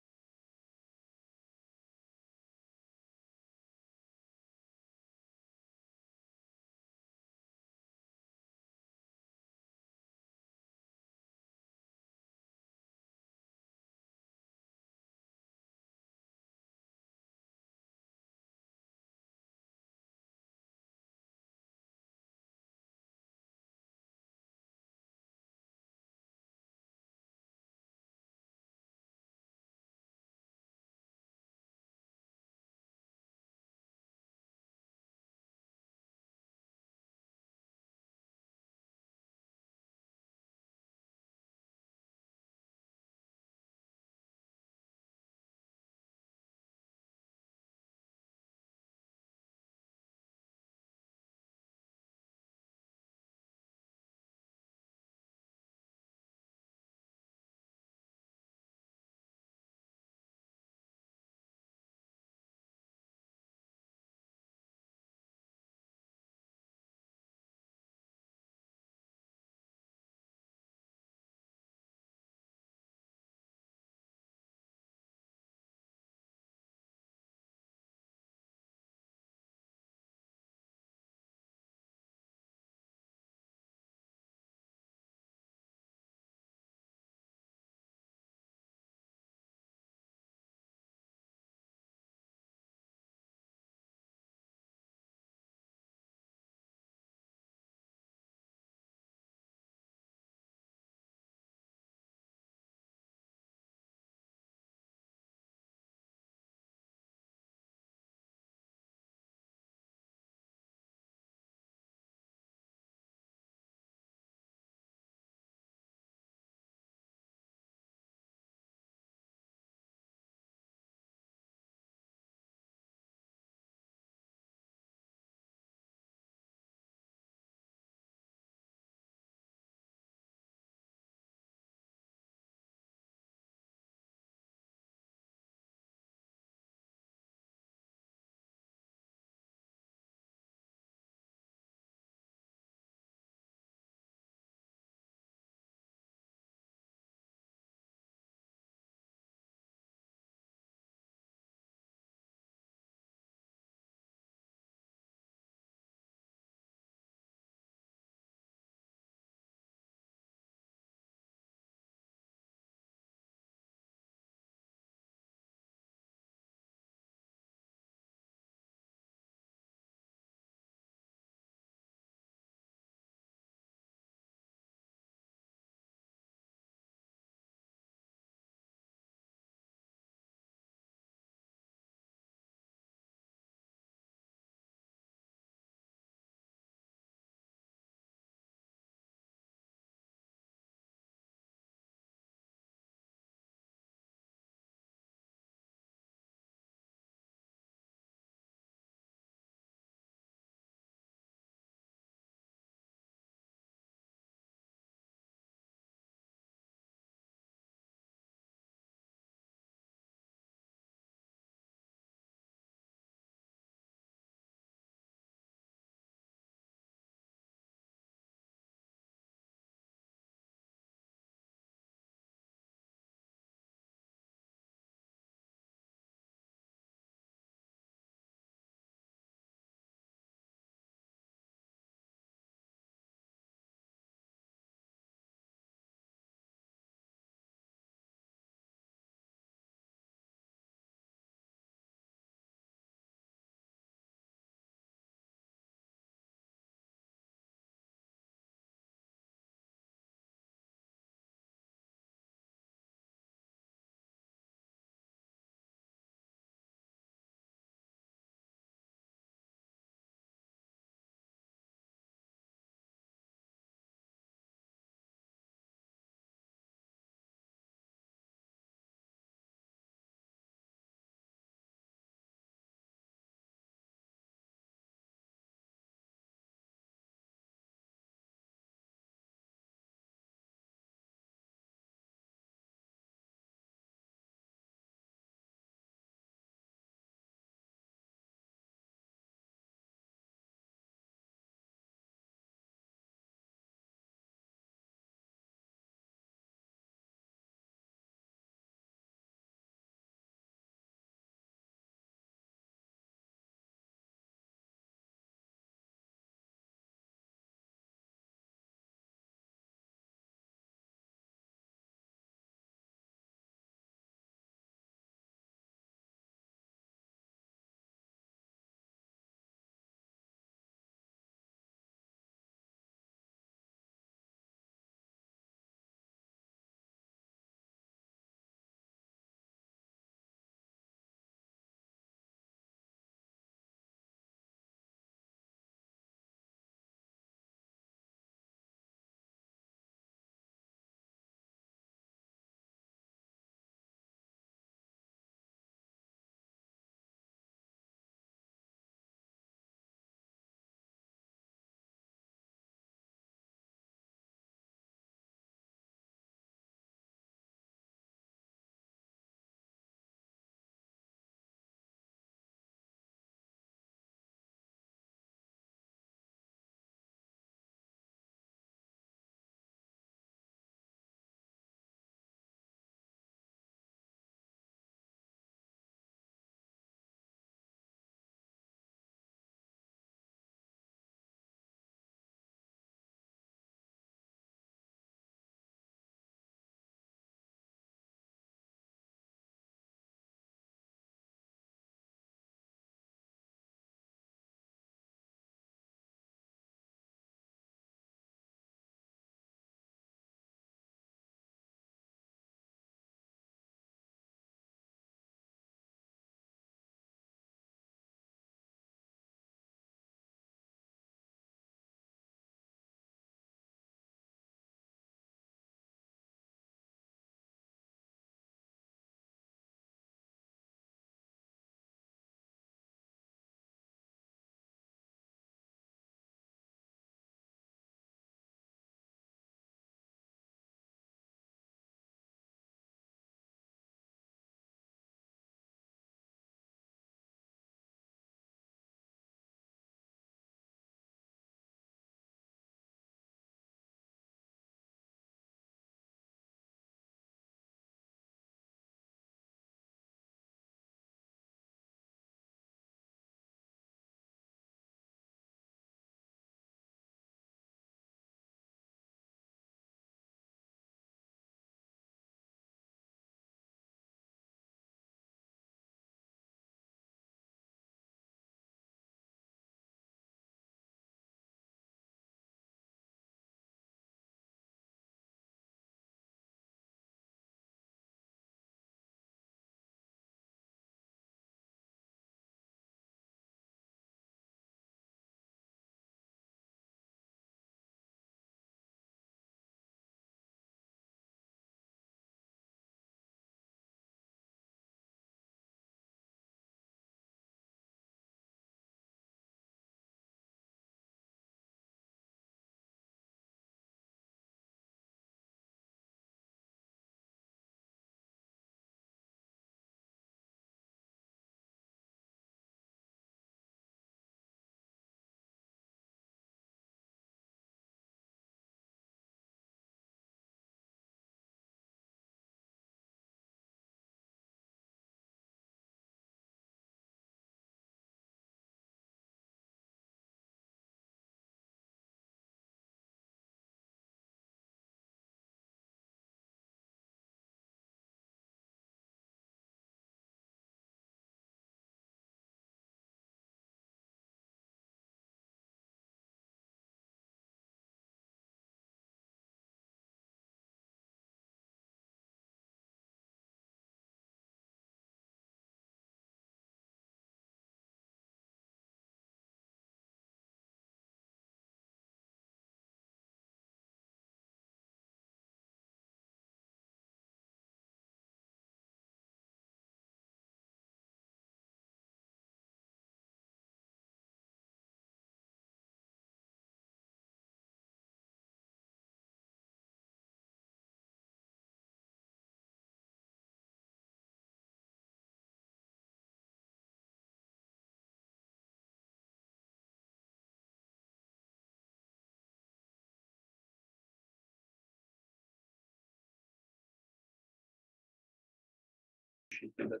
appreciated that.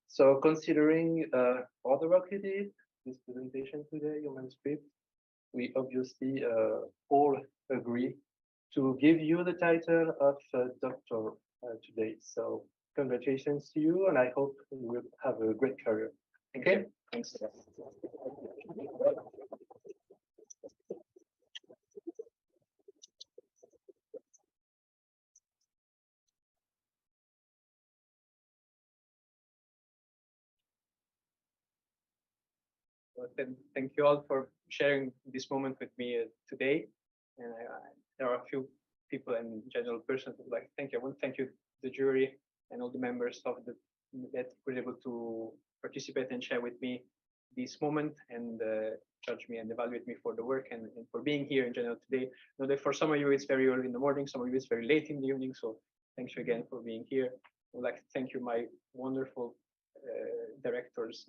So considering all the work you did, this presentation today, your manuscript, we obviously all agree to give you the title of doctor today. So congratulations to you, and I hope you will have a great career. Okay, thanks. Thank you all for sharing this moment with me today. And there are a few people and general persons who would like to thank you. I want to thank you, the jury, and all the members of the that were able to participate and share with me this moment and judge me and evaluate me for the work and for being here in general today. I know that for some of you it's very early in the morning, some of you it's very late in the evening. So thank you again for being here. I would like to thank you, my wonderful directors.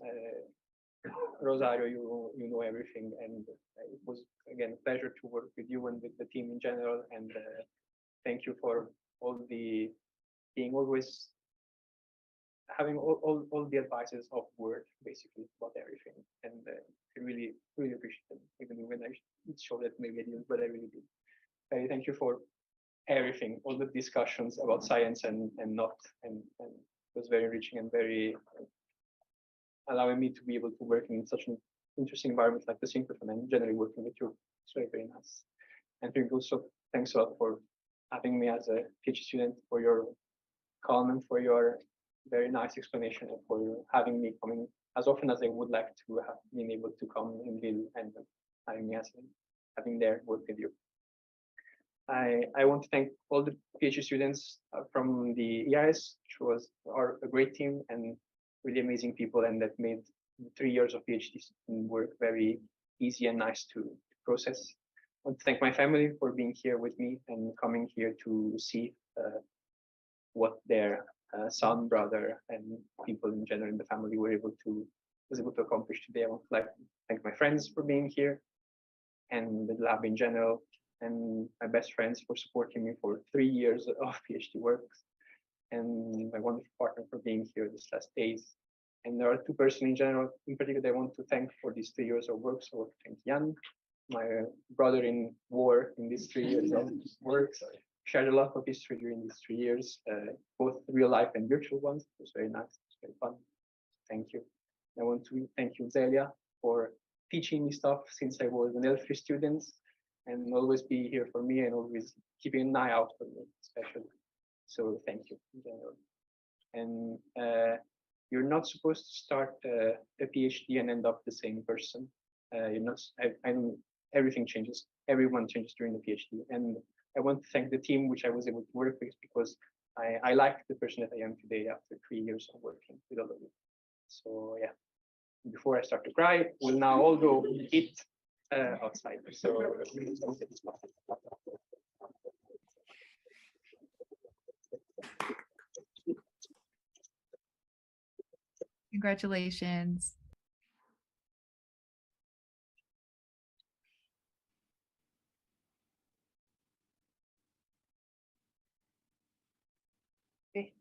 Rosario, you know everything, and it was again a pleasure to work with you and with the team in general. And thank you for all the being always having all the advices of Word basically about everything. And I really appreciate them, even when I showed that maybe I didn't, but I really did. I thank you for everything, all the discussions about science and not, and it was very enriching and very allowing me to be able to work in such an interesting environment like the Synchrotron and generally working with you. It's very nice. And also thanks a lot for having me as a PhD student, for your calm and for your very nice explanation, and for having me coming as often as I would like to have been able to come in Lille and having me as having there work with you. I want to thank all the PhD students from the EIS, which are a great team and really amazing people, and that made 3 years of PhD work very easy and nice to process. I want to thank my family for being here with me and coming here to see what their son, brother, and people in general in the family was able to accomplish today. I want to thank my friends for being here, and the lab in general, and my best friends for supporting me for 3 years of PhD work, and my wonderful partner for being here these last days. And there are two persons in general, in particular, I want to thank for these 3 years of work. So I want to thank Jan, my brother in war in these 3 years of work. Shared a lot of history during these 3 years, both real life and virtual ones. It was very nice, it was very fun. Thank you. I want to thank you, Zelia, for teaching me stuff since I was an L3 student, and always be here for me and always keeping an eye out for me, especially. So thank you in general. And you're not supposed to start a PhD and end up the same person. You're not. Everything changes. Everyone changes during the PhD. And I want to thank the team which I was able to work with, because I like the person that I am today after 3 years of working with all of you. So yeah. Before I start to cry, we'll now all go eat outside. So. Congratulations. Okay.